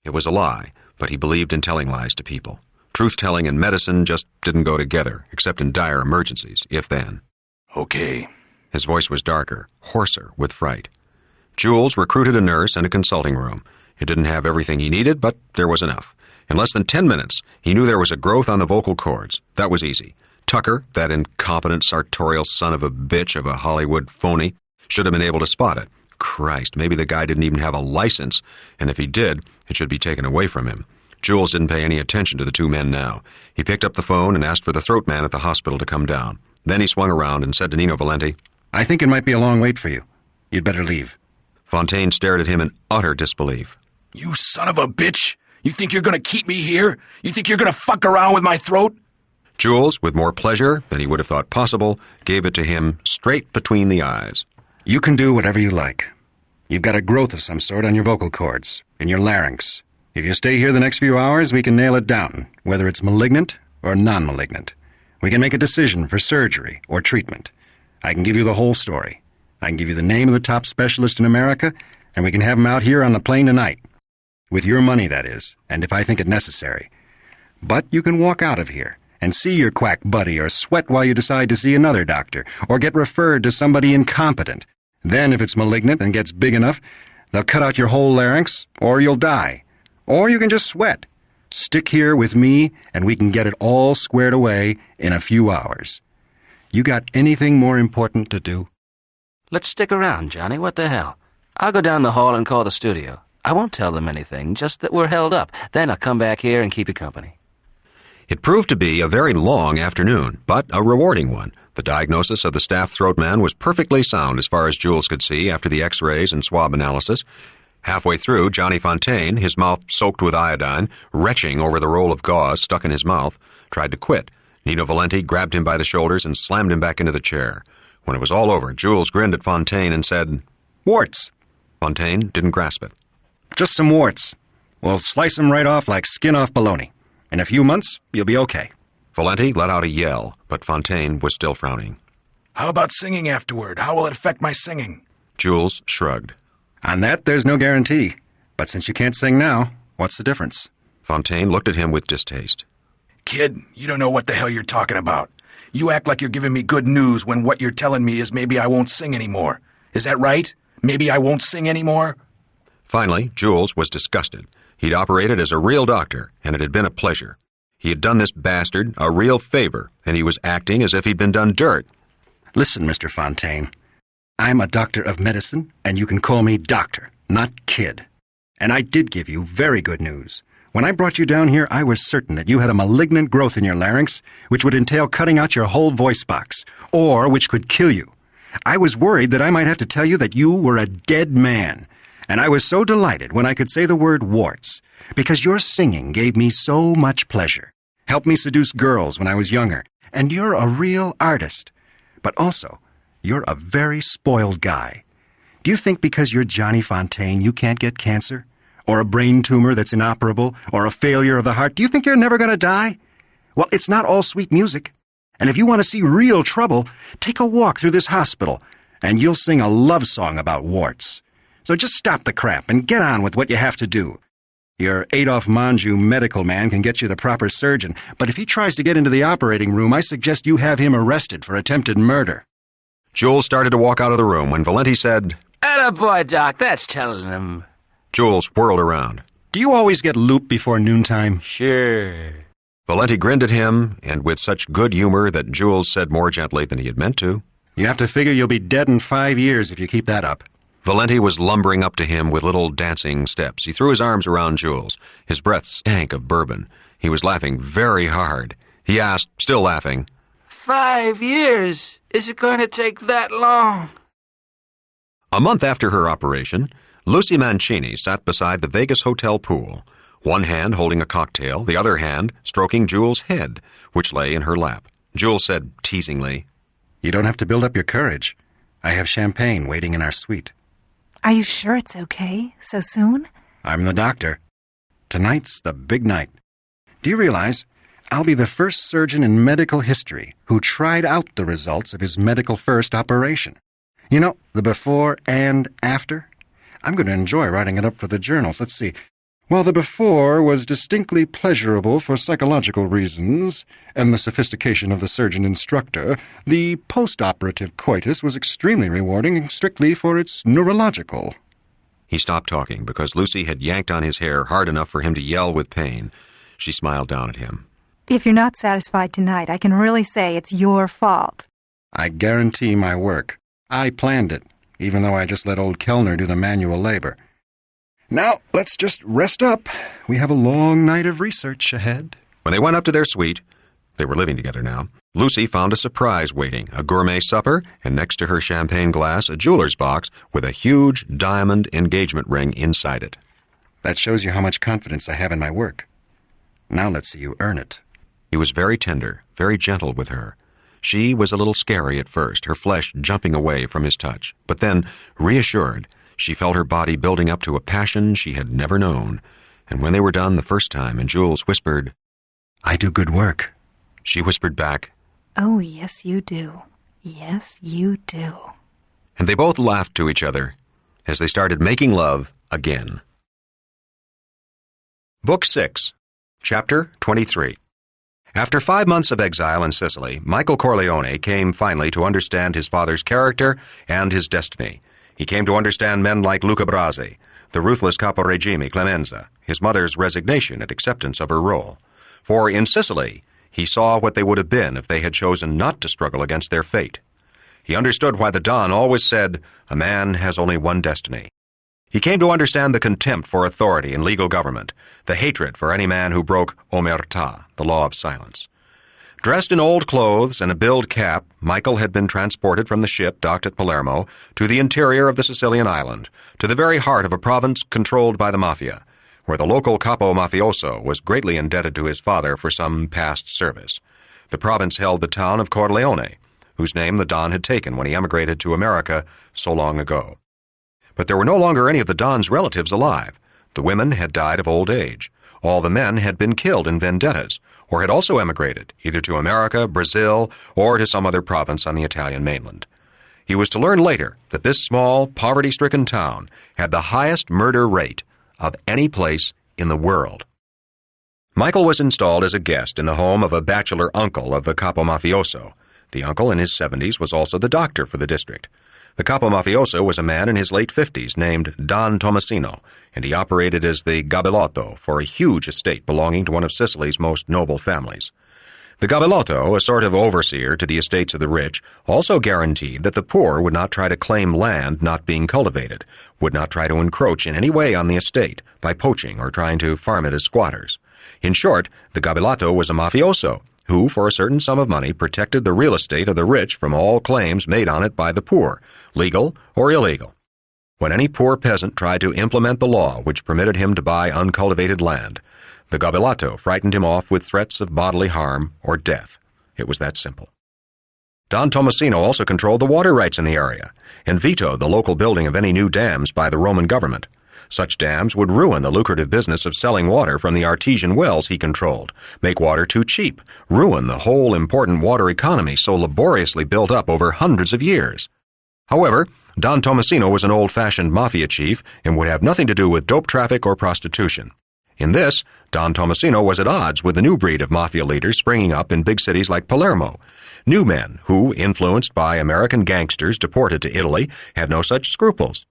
It was a lie, but he believed in telling lies to people. Truth-telling and medicine just didn't go together, except in dire emergencies, if then. Okay. His voice was darker, hoarser with fright. Jules recruited a nurse and a consulting room. It didn't have everything he needed, but there was enough. In less than 10 minutes, he knew there was a growth on the vocal cords. That was easy. Tucker, that incompetent, sartorial son of a bitch of a Hollywood phony, should have been able to spot it. Christ, maybe the guy didn't even have a license, and if he did, it should be taken away from him. Jules didn't pay any attention to the two men now. He picked up the phone and asked for the throat man at the hospital to come down. Then he swung around and said to Nino Valenti, I think it might be a long wait for you. You'd better leave. Fontaine stared at him in utter disbelief. You son of a bitch! You think you're going to keep me here? You think you're going to fuck around with my throat? Jules, with more pleasure than he would have thought possible, gave it to him straight between the eyes. You can do whatever you like. You've got a growth of some sort on your vocal cords, in your larynx. If you stay here the next few hours, we can nail it down, whether it's malignant or non-malignant. We can make a decision for surgery or treatment. I can give you the whole story. I can give you the name of the top specialist in America, and we can have him out here on the plane tonight. With your money, that is, and if I think it necessary. But you can walk out of here and see your quack buddy or sweat while you decide to see another doctor or get referred to somebody incompetent. Then, if it's malignant and gets big enough, they'll cut out your whole larynx or you'll die. Or you can just sweat. Stick here with me and we can get it all squared away in a few hours. You got anything more important to do? Let's stick around, Johnny. What the hell? I'll go down the hall and call the studio. I won't tell them anything, just that we're held up. Then I'll come back here and keep you company. It proved to be a very long afternoon, but a rewarding one. The diagnosis of the staff throat man was perfectly sound as far as Jules could see after the x-rays and swab analysis. Halfway through, Johnny Fontaine, his mouth soaked with iodine, retching over the roll of gauze stuck in his mouth, tried to quit. Nino Valenti grabbed him by the shoulders and slammed him back into the chair. When it was all over, Jules grinned at Fontaine and said, Warts. Fontaine didn't grasp it. Just some warts. We'll slice them right off like skin off bologna. In a few months, you'll be okay. Valenti let out a yell, but Fontaine was still frowning. How about singing afterward? How will it affect my singing? Jules shrugged. On that, there's no guarantee. But since you can't sing now, what's the difference? Fontaine looked at him with distaste. Kid, you don't know what the hell you're talking about. You act like you're giving me good news when what you're telling me is maybe I won't sing anymore. Is that right? Maybe I won't sing anymore? Finally, Jules was disgusted. He'd operated as a real doctor, and it had been a pleasure. He had done this bastard a real favor, and he was acting as if he'd been done dirt. Listen, Mr. Fontaine. I'm a doctor of medicine, and you can call me doctor, not kid. And I did give you very good news. When I brought you down here, I was certain that you had a malignant growth in your larynx, which would entail cutting out your whole voice box, or which could kill you. I was worried that I might have to tell you that you were a dead man. And I was so delighted when I could say the word warts, because your singing gave me so much pleasure, helped me seduce girls when I was younger, and you're a real artist. But also, you're a very spoiled guy. Do you think because you're Johnny Fontaine you can't get cancer? Or a brain tumor that's inoperable? Or a failure of the heart? Do you think you're never going to die? Well, it's not all sweet music. And if you want to see real trouble, take a walk through this hospital, and you'll sing a love song about warts. So just stop the crap and get on with what you have to do. Your Adolphe Monjou medical man can get you the proper surgeon, but if he tries to get into the operating room, I suggest you have him arrested for attempted murder. Jules started to walk out of the room when Valenti said, Attaboy, Doc, that's telling him. Jules whirled around. Do you always get looped before noontime? Sure. Valenti grinned at him, and with such good humor that Jules said more gently than he had meant to, You have to figure you'll be dead in 5 years if you keep that up. Valenti was lumbering up to him with little dancing steps. He threw his arms around Jules. His breath stank of bourbon. He was laughing very hard. He asked, still laughing, 5 years? Is it going to take that long? A month after her operation, Lucy Mancini sat beside the Vegas hotel pool, one hand holding a cocktail, the other hand stroking Jules' head, which lay in her lap. Jules said teasingly, You don't have to build up your courage. I have champagne waiting in our suite. Are you sure it's okay? So soon? I'm the doctor. Tonight's the big night. Do you realize I'll be the first surgeon in medical history who tried out the results of his medical first operation? You know, the before and after? I'm going to enjoy writing it up for the journals. Let's see. While the before was distinctly pleasurable for psychological reasons and the sophistication of the surgeon instructor, the post-operative coitus was extremely rewarding strictly for its neurological. He stopped talking because Lucy had yanked on his hair hard enough for him to yell with pain. She smiled down at him. If you're not satisfied tonight, I can really say it's your fault. I guarantee my work. I planned it, even though I just let old Kellner do the manual labor. Now, let's just rest up. We have a long night of research ahead. When they went up to their suite, they were living together now, Lucy found a surprise waiting, a gourmet supper, and next to her champagne glass, a jeweler's box with a huge diamond engagement ring inside it. That shows you how much confidence I have in my work. Now let's see you earn it. He was very tender, very gentle with her. She was a little scary at first, her flesh jumping away from his touch. But then, reassured, she felt her body building up to a passion she had never known. And when they were done the first time and Jules whispered, I do good work, she whispered back, Oh, yes, you do. Yes, you do. And they both laughed to each other as they started making love again. Book 6, Chapter 23. After 5 months of exile in Sicily, Michael Corleone came finally to understand his father's character and his destiny. He came to understand men like Luca Brasi, the ruthless capo regime Clemenza, his mother's resignation and acceptance of her role. For in Sicily, he saw what they would have been if they had chosen not to struggle against their fate. He understood why the Don always said, a man has only one destiny. He came to understand the contempt for authority and legal government, the hatred for any man who broke omerta, the law of silence. Dressed in old clothes and a billed cap, Michael had been transported from the ship docked at Palermo to the interior of the Sicilian island, to the very heart of a province controlled by the mafia, where the local capo mafioso was greatly indebted to his father for some past service. The province held the town of Corleone, whose name the Don had taken when he emigrated to America so long ago. But there were no longer any of the Don's relatives alive. The women had died of old age. All the men had been killed in vendettas, or had also emigrated, either to America, Brazil, or to some other province on the Italian mainland. He was to learn later that this small, poverty-stricken town had the highest murder rate of any place in the world. Michael was installed as a guest in the home of a bachelor uncle of the capo mafioso. The uncle, in his 70s, was also the doctor for the district. The capo mafioso was a man in his late 50s named Don Tomasino, and he operated as the gabellotto for a huge estate belonging to one of Sicily's most noble families. The gabellotto, a sort of overseer to the estates of the rich, also guaranteed that the poor would not try to claim land not being cultivated, would not try to encroach in any way on the estate by poaching or trying to farm it as squatters. In short, the gabellotto was a mafioso, who, for a certain sum of money, protected the real estate of the rich from all claims made on it by the poor, legal or illegal. When any poor peasant tried to implement the law which permitted him to buy uncultivated land, the gabellotto frightened him off with threats of bodily harm or death. It was that simple. Don Tomasino also controlled the water rights in the area and vetoed the local building of any new dams by the Roman government. Such dams would ruin the lucrative business of selling water from the artesian wells he controlled, make water too cheap, ruin the whole important water economy so laboriously built up over hundreds of years. However, Don Tomasino was an old-fashioned mafia chief and would have nothing to do with dope traffic or prostitution. In this, Don Tomasino was at odds with the new breed of mafia leaders springing up in big cities like Palermo. New men who, influenced by American gangsters deported to Italy, had no such scruples.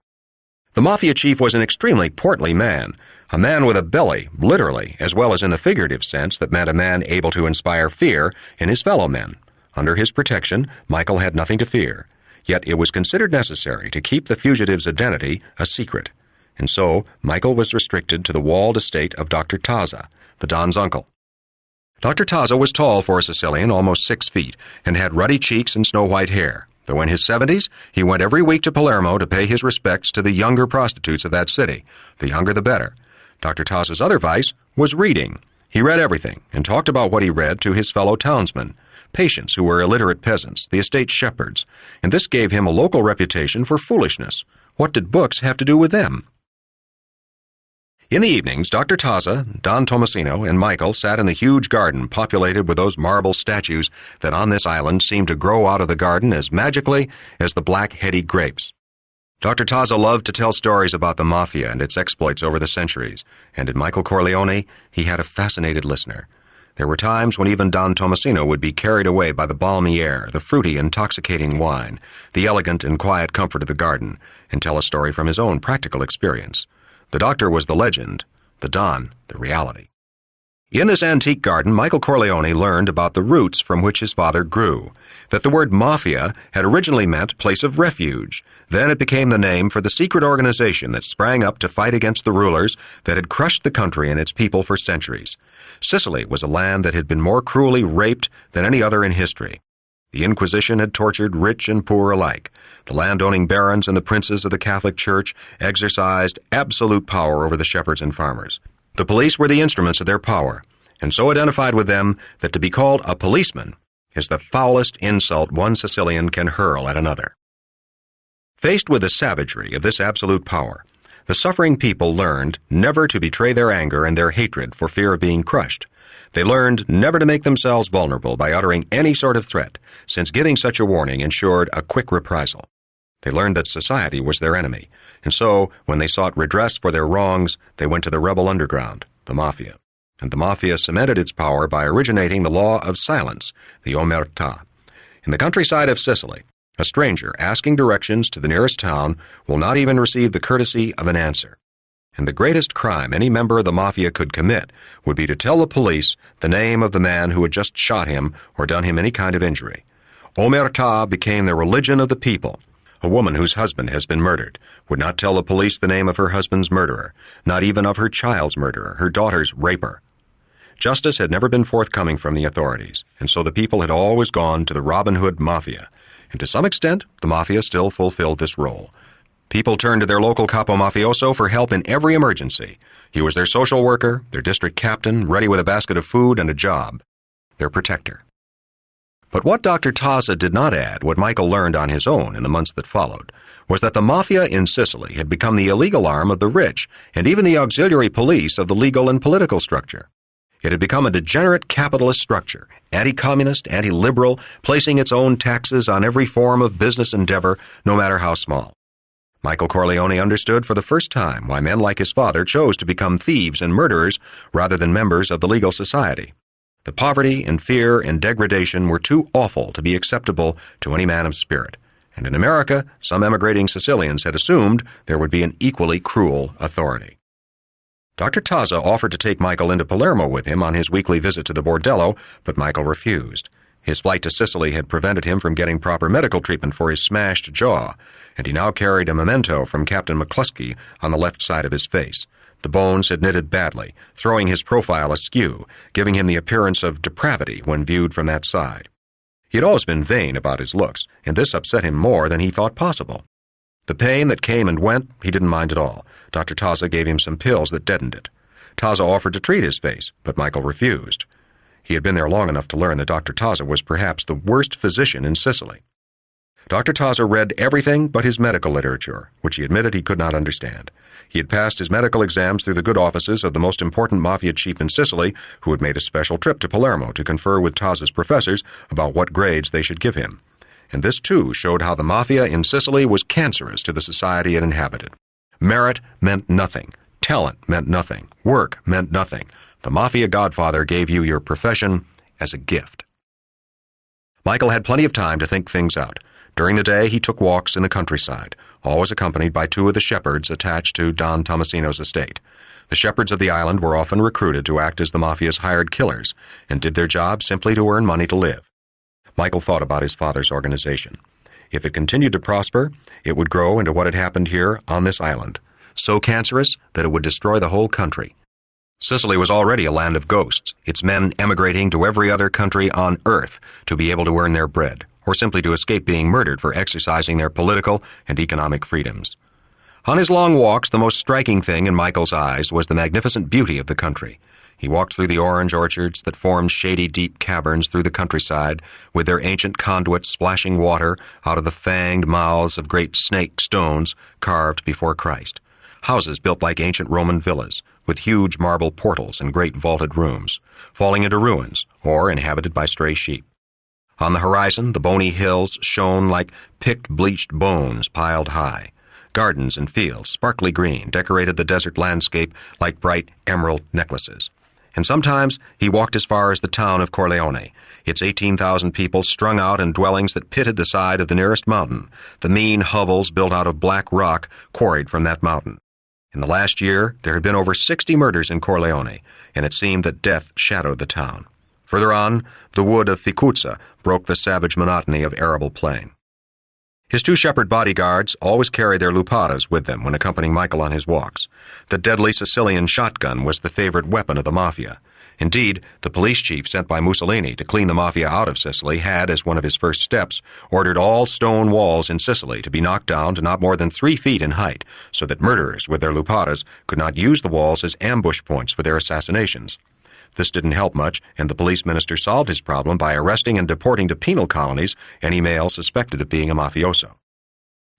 The mafia chief was an extremely portly man, a man with a belly, literally, as well as in the figurative sense that meant a man able to inspire fear in his fellow men. Under his protection, Michael had nothing to fear, yet it was considered necessary to keep the fugitive's identity a secret, and so Michael was restricted to the walled estate of Dr. Taza, the Don's uncle. Dr. Taza was tall for a Sicilian, almost 6 feet, and had ruddy cheeks and snow-white hair. Though in his 70s, he went every week to Palermo to pay his respects to the younger prostitutes of that city. The younger the better. Dr. Taza's other vice was reading. He read everything and talked about what he read to his fellow townsmen, patients who were illiterate peasants, the estate shepherds, and this gave him a local reputation for foolishness. What did books have to do with them? In the evenings, Dr. Taza, Don Tomasino, and Michael sat in the huge garden populated with those marble statues that on this island seemed to grow out of the garden as magically as the black heady grapes. Dr. Taza loved to tell stories about the mafia and its exploits over the centuries, and in Michael Corleone, he had a fascinated listener. There were times when even Don Tomasino would be carried away by the balmy air, the fruity, intoxicating wine, the elegant and quiet comfort of the garden, and tell a story from his own practical experience. The doctor was the legend, the Don, the reality. In this antique garden, Michael Corleone learned about the roots from which his father grew, that the word mafia had originally meant place of refuge. Then it became the name for the secret organization that sprang up to fight against the rulers that had crushed the country and its people for centuries. Sicily was a land that had been more cruelly raped than any other in history. The Inquisition had tortured rich and poor alike. The landowning barons and the princes of the Catholic Church exercised absolute power over the shepherds and farmers. The police were the instruments of their power, and so identified with them that to be called a policeman is the foulest insult one Sicilian can hurl at another. Faced with the savagery of this absolute power, the suffering people learned never to betray their anger and their hatred for fear of being crushed. They learned never to make themselves vulnerable by uttering any sort of threat, since giving such a warning ensured a quick reprisal. They learned that society was their enemy, and so, when they sought redress for their wrongs, they went to the rebel underground, the mafia. And the mafia cemented its power by originating the law of silence, the omerta. In the countryside of Sicily, a stranger asking directions to the nearest town will not even receive the courtesy of an answer. And the greatest crime any member of the mafia could commit would be to tell the police the name of the man who had just shot him or done him any kind of injury. Omerta became the religion of the people. A woman whose husband has been murdered would not tell the police the name of her husband's murderer, not even of her child's murderer, her daughter's raper. Justice had never been forthcoming from the authorities, and so the people had always gone to the Robin Hood Mafia, and to some extent, the Mafia still fulfilled this role. People turned to their local capo mafioso for help in every emergency. He was their social worker, their district captain, ready with a basket of food and a job, their protector. But what Dr. Taza did not add, what Michael learned on his own in the months that followed, was that the Mafia in Sicily had become the illegal arm of the rich and even the auxiliary police of the legal and political structure. It had become a degenerate capitalist structure, anti-communist, anti-liberal, placing its own taxes on every form of business endeavor, no matter how small. Michael Corleone understood for the first time why men like his father chose to become thieves and murderers rather than members of the legal society. The poverty and fear and degradation were too awful to be acceptable to any man of spirit, and in America, some emigrating Sicilians had assumed there would be an equally cruel authority. Dr. Taza offered to take Michael into Palermo with him on his weekly visit to the bordello, but Michael refused. His flight to Sicily had prevented him from getting proper medical treatment for his smashed jaw, and he now carried a memento from Captain McCluskey on the left side of his face. The bones had knitted badly, throwing his profile askew, giving him the appearance of depravity when viewed from that side. He had always been vain about his looks, and this upset him more than he thought possible. The pain that came and went, he didn't mind at all. Dr. Taza gave him some pills that deadened it. Taza offered to treat his face, but Michael refused. He had been there long enough to learn that Dr. Taza was perhaps the worst physician in Sicily. Dr. Taza read everything but his medical literature, which he admitted he could not understand. He had passed his medical exams through the good offices of the most important mafia chief in Sicily, who had made a special trip to Palermo to confer with Taza's professors about what grades they should give him. And this, too, showed how the mafia in Sicily was cancerous to the society it inhabited. Merit meant nothing. Talent meant nothing. Work meant nothing. The mafia godfather gave you your profession as a gift. Michael had plenty of time to think things out. During the day, he took walks in the countryside, always accompanied by two of the shepherds attached to Don Tomasino's estate. The shepherds of the island were often recruited to act as the mafia's hired killers, and did their job simply to earn money to live. Michael thought about his father's organization. If it continued to prosper, it would grow into what had happened here on this island, so cancerous that it would destroy the whole country. Sicily was already a land of ghosts, its men emigrating to every other country on earth to be able to earn their bread, or simply to escape being murdered for exercising their political and economic freedoms. On his long walks, the most striking thing in Michael's eyes was the magnificent beauty of the country. He walked through the orange orchards that formed shady, deep caverns through the countryside, with their ancient conduits splashing water out of the fanged mouths of great snake stones carved before Christ. Houses built like ancient Roman villas, with huge marble portals and great vaulted rooms, falling into ruins or inhabited by stray sheep. On the horizon, the bony hills shone like picked bleached bones piled high. Gardens and fields, sparkly green, decorated the desert landscape like bright emerald necklaces. And sometimes he walked as far as the town of Corleone, its 18,000 people strung out in dwellings that pitted the side of the nearest mountain, the mean hovels built out of black rock quarried from that mountain. In the last year, there had been over 60 murders in Corleone, and it seemed that death shadowed the town. Further on, the wood of Ficuzza broke the savage monotony of arable plain. His two shepherd bodyguards always carried their lupadas with them when accompanying Michael on his walks. The deadly Sicilian shotgun was the favorite weapon of the mafia. Indeed, the police chief sent by Mussolini to clean the mafia out of Sicily had, as one of his first steps, ordered all stone walls in Sicily to be knocked down to not more than 3 feet in height, so that murderers with their lupadas could not use the walls as ambush points for their assassinations. This didn't help much, and the police minister solved his problem by arresting and deporting to penal colonies any male suspected of being a mafioso.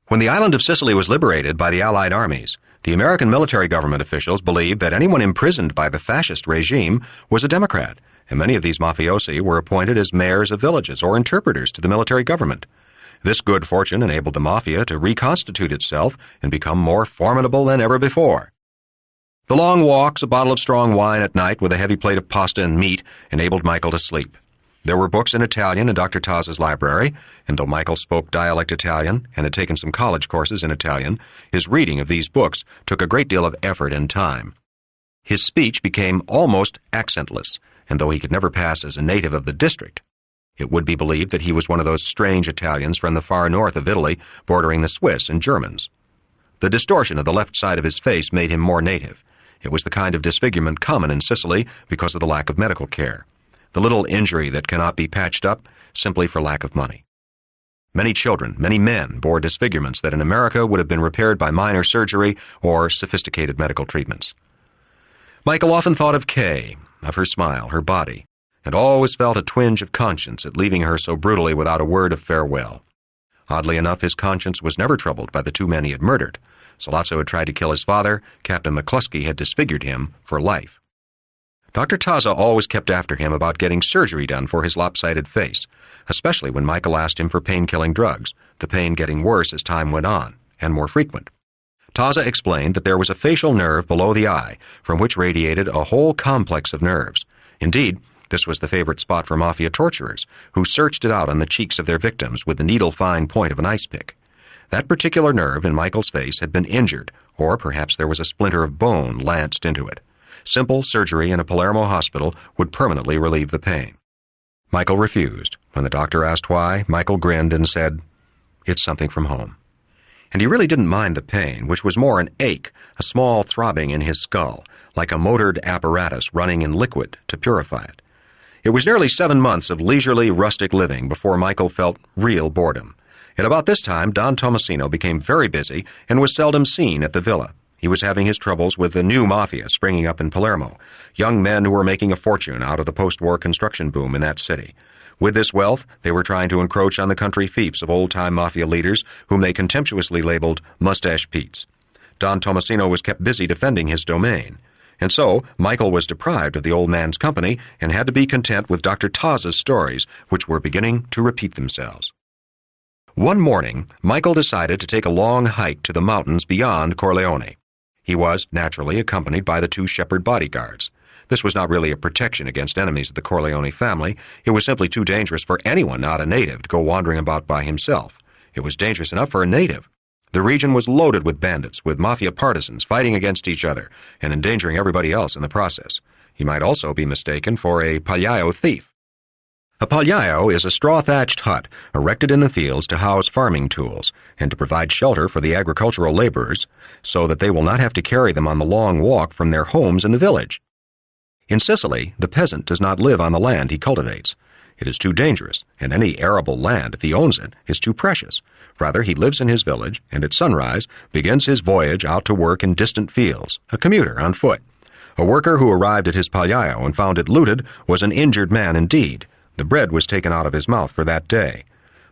When the island of Sicily was liberated by the Allied armies, the American military government officials believed that anyone imprisoned by the fascist regime was a Democrat, and many of these mafiosi were appointed as mayors of villages or interpreters to the military government. This good fortune enabled the mafia to reconstitute itself and become more formidable than ever before. The long walks, a bottle of strong wine at night with a heavy plate of pasta and meat, enabled Michael to sleep. There were books in Italian in Dr. Taza's library, and though Michael spoke dialect Italian and had taken some college courses in Italian, his reading of these books took a great deal of effort and time. His speech became almost accentless, and though he could never pass as a native of the district, It would be believed that he was one of those strange Italians from the far north of Italy, bordering the Swiss and Germans. The distortion of the left side of his face made him more native. It was the kind of disfigurement common in Sicily because of the lack of medical care. The little injury that cannot be patched up simply for lack of money. Many children, many men bore disfigurements that in America would have been repaired by minor surgery or sophisticated medical treatments. Michael often thought of Kay, of her smile, her body, and always felt a twinge of conscience at leaving her so brutally without a word of farewell. Oddly enough, his conscience was never troubled by the two men he had murdered. Sollozzo had tried to kill his father. Captain McCluskey had disfigured him for life. Dr. Taza always kept after him about getting surgery done for his lopsided face, especially when Michael asked him for pain-killing drugs, the pain getting worse as time went on, and more frequent. Taza explained that there was a facial nerve below the eye from which radiated a whole complex of nerves. Indeed, this was the favorite spot for mafia torturers, who searched it out on the cheeks of their victims with the needle-fine point of an ice pick. That particular nerve in Michael's face had been injured, or perhaps there was a splinter of bone lanced into it. Simple surgery in a Palermo hospital would permanently relieve the pain. Michael refused. When the doctor asked why, Michael grinned and said, "It's something from home." And he really didn't mind the pain, which was more an ache, a small throbbing in his skull, like a motored apparatus running in liquid to purify it. It was nearly 7 months of leisurely, rustic living before Michael felt real boredom. At about this time, Don Tomasino became very busy and was seldom seen at the villa. He was having his troubles with the new mafia springing up in Palermo, young men who were making a fortune out of the post-war construction boom in that city. With this wealth, they were trying to encroach on the country fiefs of old-time mafia leaders whom they contemptuously labeled Mustache Pete's. Don Tomasino was kept busy defending his domain. And so, Michael was deprived of the old man's company and had to be content with Dr. Taza's stories, which were beginning to repeat themselves. One morning, Michael decided to take a long hike to the mountains beyond Corleone. He was, naturally, accompanied by the 2 shepherd bodyguards. This was not really a protection against enemies of the Corleone family. It was simply too dangerous for anyone not a native to go wandering about by himself. It was dangerous enough for a native. The region was loaded with bandits, with mafia partisans fighting against each other and endangering everybody else in the process. He might also be mistaken for a pagliaio thief. A pagliaio is a straw-thatched hut erected in the fields to house farming tools and to provide shelter for the agricultural laborers so that they will not have to carry them on the long walk from their homes in the village. In Sicily, the peasant does not live on the land he cultivates. It is too dangerous, and any arable land, if he owns it, is too precious. Rather, he lives in his village, and at sunrise begins his voyage out to work in distant fields, a commuter on foot. A worker who arrived at his pagliaio and found it looted was an injured man indeed. The bread was taken out of his mouth for that day.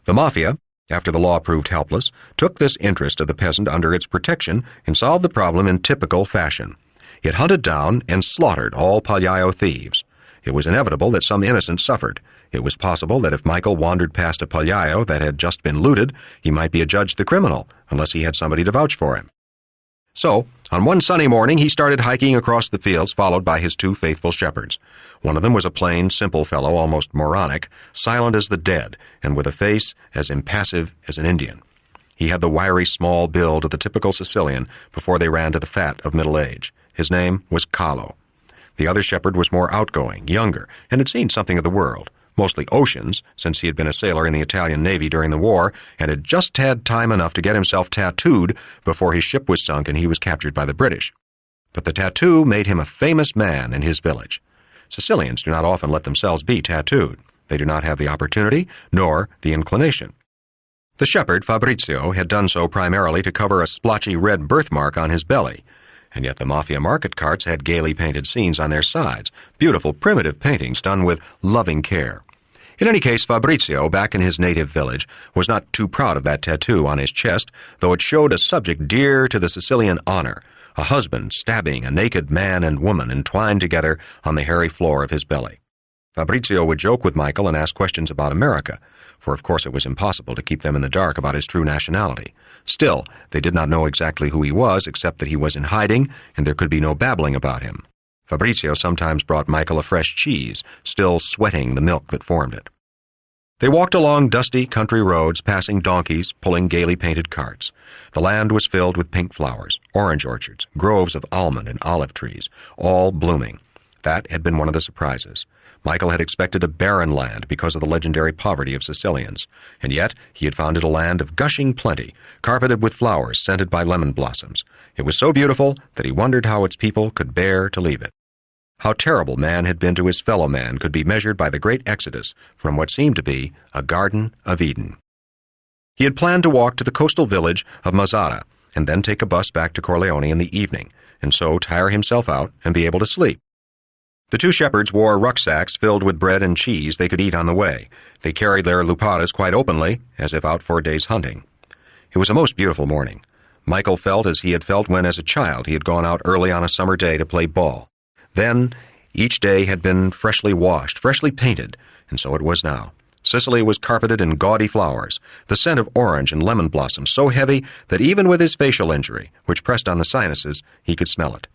The mafia, after the law proved helpless, took this interest of the peasant under its protection and solved the problem in typical fashion. It hunted down and slaughtered all pagliaio thieves. It was inevitable that some innocent suffered. It was possible that if Michael wandered past a pagliaio that had just been looted, he might be adjudged the criminal, unless he had somebody to vouch for him. So, on one sunny morning, he started hiking across the fields, followed by his 2 faithful shepherds. One of them was a plain, simple fellow, almost moronic, silent as the dead, and with a face as impassive as an Indian. He had the wiry, small build of the typical Sicilian before they ran to the fat of middle age. His name was Carlo. The other shepherd was more outgoing, younger, and had seen something of the world, mostly oceans, since he had been a sailor in the Italian Navy during the war and had just had time enough to get himself tattooed before his ship was sunk and he was captured by the British. But the tattoo made him a famous man in his village. Sicilians do not often let themselves be tattooed. They do not have the opportunity, nor the inclination. The shepherd, Fabrizio, had done so primarily to cover a splotchy red birthmark on his belly, and yet the mafia market carts had gaily painted scenes on their sides, beautiful primitive paintings done with loving care. In any case, Fabrizio, back in his native village, was not too proud of that tattoo on his chest, though it showed a subject dear to the Sicilian honor, a husband stabbing a naked man and woman entwined together on the hairy floor of his belly. Fabrizio would joke with Michael and ask questions about America, for of course it was impossible to keep them in the dark about his true nationality. Still, they did not know exactly who he was, except that he was in hiding, and there could be no babbling about him. Fabrizio sometimes brought Michael a fresh cheese, still sweating the milk that formed it. They walked along dusty country roads, passing donkeys, pulling gaily painted carts. The land was filled with pink flowers, orange orchards, groves of almond and olive trees, all blooming. That had been one of the surprises. Michael had expected a barren land because of the legendary poverty of Sicilians, and yet he had found it a land of gushing plenty, carpeted with flowers scented by lemon blossoms. It was so beautiful that he wondered how its people could bear to leave it. How terrible man had been to his fellow man could be measured by the great exodus from what seemed to be a Garden of Eden. He had planned to walk to the coastal village of Mazzara and then take a bus back to Corleone in the evening, and so tire himself out and be able to sleep. The two shepherds wore rucksacks filled with bread and cheese they could eat on the way. They carried their luparas quite openly, as if out for a day's hunting. It was a most beautiful morning. Michael felt as he had felt when, as a child, he had gone out early on a summer day to play ball. Then, each day had been freshly washed, freshly painted, and so it was now. Sicily was carpeted in gaudy flowers, the scent of orange and lemon blossoms so heavy that even with his facial injury, which pressed on the sinuses, he could smell it.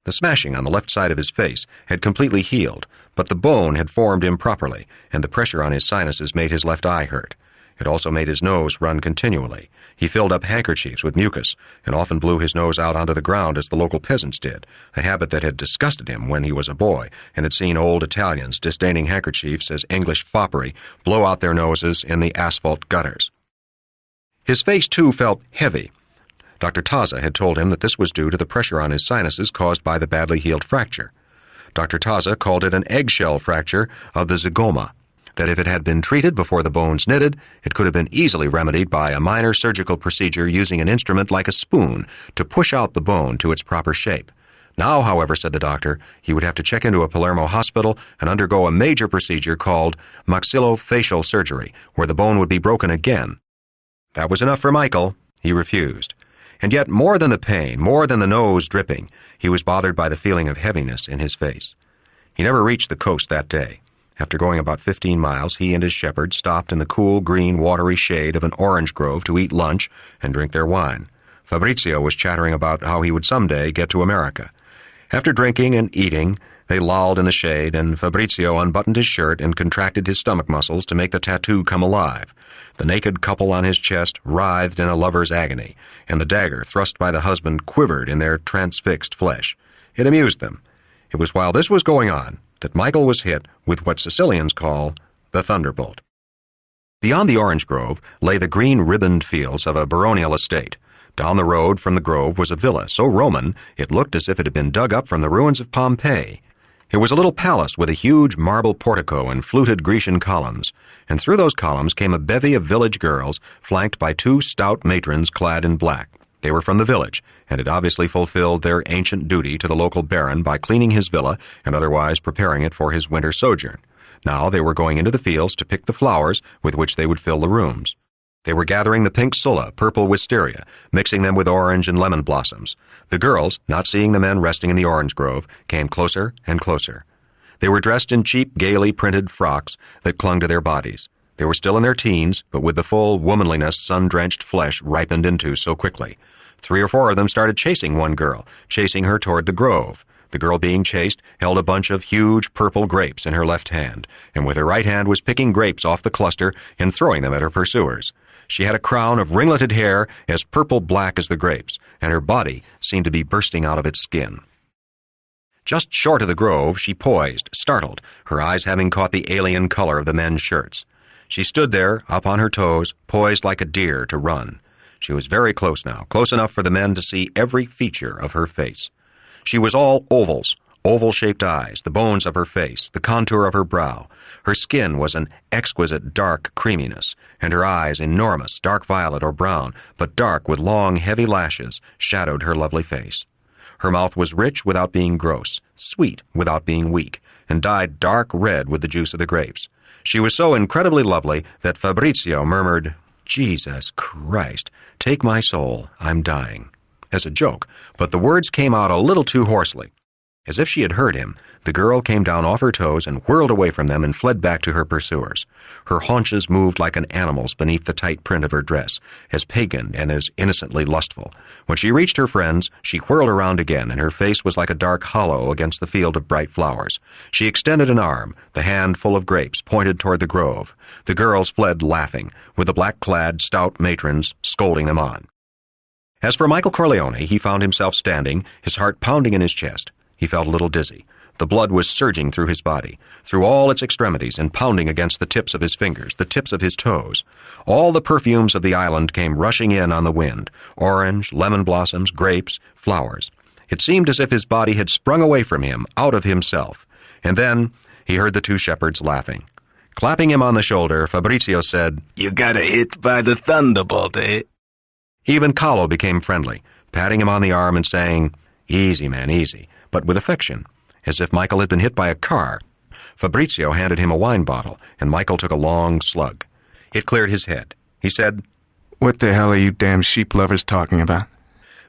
The smashing on the left side of his face had completely healed, but the bone had formed improperly, and the pressure on his sinuses made his left eye hurt. It also made his nose run continually. He filled up handkerchiefs with mucus, and often blew his nose out onto the ground as the local peasants did, a habit that had disgusted him when he was a boy, and had seen old Italians, disdaining handkerchiefs as English foppery, blow out their noses in the asphalt gutters. His face, too, felt heavy. Dr. Taza had told him that this was due to the pressure on his sinuses caused by the badly healed fracture. Dr. Taza called it an eggshell fracture of the zygoma, that if it had been treated before the bones knitted, it could have been easily remedied by a minor surgical procedure using an instrument like a spoon to push out the bone to its proper shape. Now, however, said the doctor, he would have to check into a Palermo hospital and undergo a major procedure called maxillofacial surgery, where the bone would be broken again. That was enough for Michael. He refused. And yet, more than the pain, more than the nose dripping, he was bothered by the feeling of heaviness in his face. He never reached the coast that day. After going about 15 miles, he and his shepherd stopped in the cool, green, watery shade of an orange grove to eat lunch and drink their wine. Fabrizio was chattering about how he would someday get to America. After drinking and eating, they lolled in the shade, and Fabrizio unbuttoned his shirt and contracted his stomach muscles to make the tattoo come alive. The naked couple on his chest writhed in a lover's agony, and the dagger thrust by the husband quivered in their transfixed flesh. It amused them. It was while this was going on that Michael was hit with what Sicilians call the thunderbolt. Beyond the orange grove lay the green ribboned fields of a baronial estate. Down the road from the grove was a villa so Roman it looked as if it had been dug up from the ruins of Pompeii. It was a little palace with a huge marble portico and fluted Grecian columns, and through those columns came a bevy of village girls, flanked by two stout matrons clad in black. They were from the village, and had obviously fulfilled their ancient duty to the local baron by cleaning his villa and otherwise preparing it for his winter sojourn. Now they were going into the fields to pick the flowers with which they would fill the rooms. They were gathering the pink sulla, purple wisteria, mixing them with orange and lemon blossoms. The girls, not seeing the men resting in the orange grove, came closer and closer. They were dressed in cheap, gaily printed frocks that clung to their bodies. They were still in their teens, but with the full womanliness sun-drenched flesh ripened into so quickly. 3 or 4 of them started chasing one girl, chasing her toward the grove. The girl being chased held a bunch of huge purple grapes in her left hand, and with her right hand was picking grapes off the cluster and throwing them at her pursuers. She had a crown of ringleted hair as purple-black as the grapes, and her body seemed to be bursting out of its skin. Just short of the grove, she poised, startled, her eyes having caught the alien color of the men's shirts. She stood there, up on her toes, poised like a deer to run. She was very close now, close enough for the men to see every feature of her face. She was all ovals, oval-shaped eyes, the bones of her face, the contour of her brow. Her skin was an exquisite dark creaminess, and her eyes, enormous, dark violet or brown, but dark with long, heavy lashes, shadowed her lovely face. Her mouth was rich without being gross, sweet without being weak, and dyed dark red with the juice of the grapes. She was so incredibly lovely that Fabrizio murmured, "Jesus Christ, take my soul, I'm dying," as a joke, but the words came out a little too hoarsely. As if she had heard him, the girl came down off her toes and whirled away from them and fled back to her pursuers. Her haunches moved like an animal's beneath the tight print of her dress, as pagan and as innocently lustful. When she reached her friends, she whirled around again, and her face was like a dark hollow against the field of bright flowers. She extended an arm, the hand full of grapes, pointed toward the grove. The girls fled laughing, with the black-clad, stout matrons scolding them on. As for Michael Corleone, he found himself standing, his heart pounding in his chest. He felt a little dizzy. The blood was surging through his body, through all its extremities and pounding against the tips of his fingers, the tips of his toes. All the perfumes of the island came rushing in on the wind, orange, lemon blossoms, grapes, flowers. It seemed as if his body had sprung away from him, out of himself. And then he heard the two shepherds laughing. Clapping him on the shoulder, Fabrizio said, You got hit by the thunderbolt, eh? Even Carlo became friendly, patting him on the arm and saying, Easy, man, easy, but with affection, as if Michael had been hit by a car. Fabrizio handed him a wine bottle, and Michael took a long slug. It cleared his head. He said, What the hell are you damn sheep lovers talking about?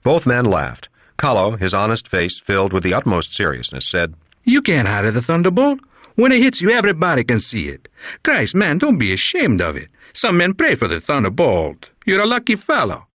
Both men laughed. Carlo, his honest face filled with the utmost seriousness, said, You can't hide the thunderbolt. When it hits you, everybody can see it. Christ, man, don't be ashamed of it. Some men pray for the thunderbolt. You're a lucky fellow.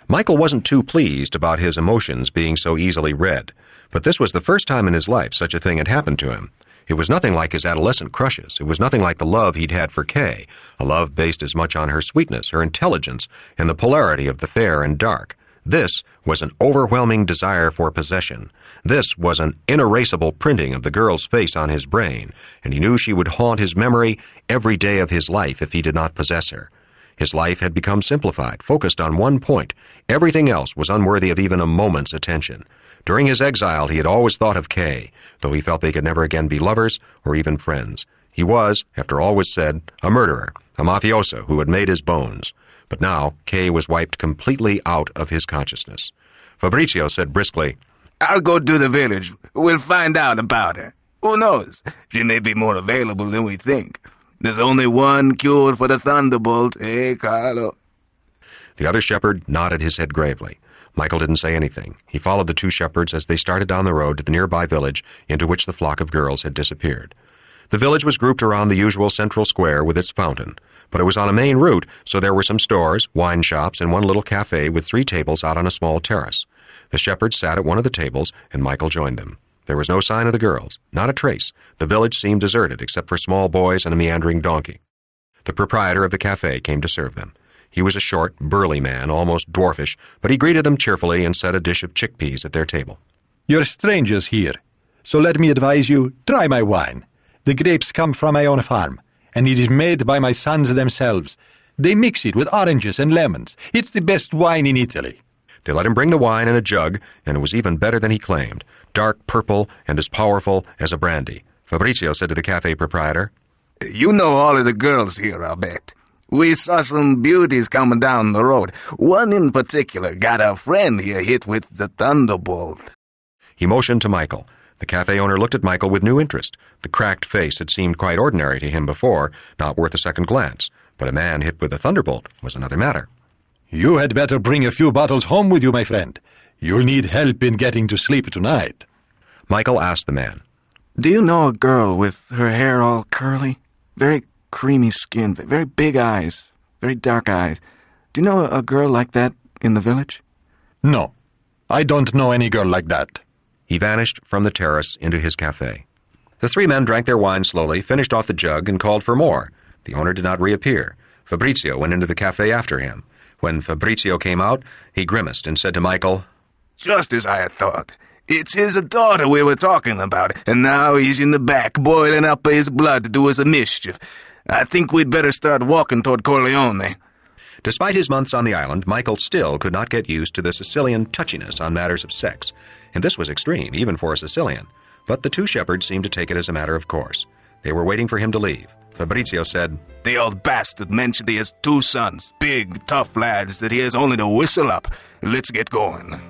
Michael wasn't too pleased about his emotions being so easily read, but this was the first time in his life such a thing had happened to him. It was nothing like his adolescent crushes. It was nothing like the love he'd had for Kay, a love based as much on her sweetness, her intelligence, and the polarity of the fair and dark. This was an overwhelming desire for possession. This was an inerasable printing of the girl's face on his brain, and he knew she would haunt his memory every day of his life if he did not possess her. His life had become simplified, focused on one point. Everything else was unworthy of even a moment's attention. During his exile, he had always thought of Kay, though he felt they could never again be lovers or even friends. He was, after all was said, a murderer, a mafioso who had made his bones. But now, Kay was wiped completely out of his consciousness. Fabrizio said briskly, I'll go to the village. We'll find out about her. Who knows? She may be more available than we think. There's only one cure for the thunderbolt, eh, Carlo? The other shepherd nodded his head gravely. Michael didn't say anything. He followed the two shepherds as they started down the road to the nearby village into which the flock of girls had disappeared. The village was grouped around the usual central square with its fountain, but it was on a main route, so there were some stores, wine shops, and one little cafe with 3 tables out on a small terrace. The shepherds sat at one of the tables, and Michael joined them. There was no sign of the girls, not a trace. The village seemed deserted except for small boys and a meandering donkey. The proprietor of the cafe came to serve them. He was a short, burly man, almost dwarfish, but he greeted them cheerfully and set a dish of chickpeas at their table. You're strangers here, so let me advise you, try my wine. The grapes come from my own farm, and it is made by my sons themselves. They mix it with oranges and lemons. It's the best wine in Italy. They let him bring the wine in a jug, and it was even better than he claimed, dark purple and as powerful as a brandy. Fabrizio said to the cafe proprietor, You know all of the girls here, I'll bet. We saw some beauties coming down the road. One in particular got a friend here hit with the thunderbolt. He motioned to Michael. The cafe owner looked at Michael with new interest. The cracked face had seemed quite ordinary to him before, not worth a second glance. But a man hit with a thunderbolt was another matter. You had better bring a few bottles home with you, my friend. You'll need help in getting to sleep tonight. Michael asked the man, Do you know a girl with her hair all curly? Very creamy skin, very big eyes, very dark eyes. Do you know a girl like that in the village? No, I don't know any girl like that. He vanished from the terrace into his cafe. The 3 men drank their wine slowly, finished off the jug, and called for more. The owner did not reappear. Fabrizio went into the cafe after him. When Fabrizio came out, he grimaced and said to Michael, Just as I had thought. It's his daughter we were talking about, and now he's in the back, boiling up his blood to do us a mischief. I think we'd better start walking toward Corleone. Despite his months on the island, Michael still could not get used to the Sicilian touchiness on matters of sex, and this was extreme, even for a Sicilian. But the 2 shepherds seemed to take it as a matter of course. They were waiting for him to leave. Fabrizio said, The old bastard mentioned he has 2 sons, big, tough lads that he has only to whistle up. Let's get going.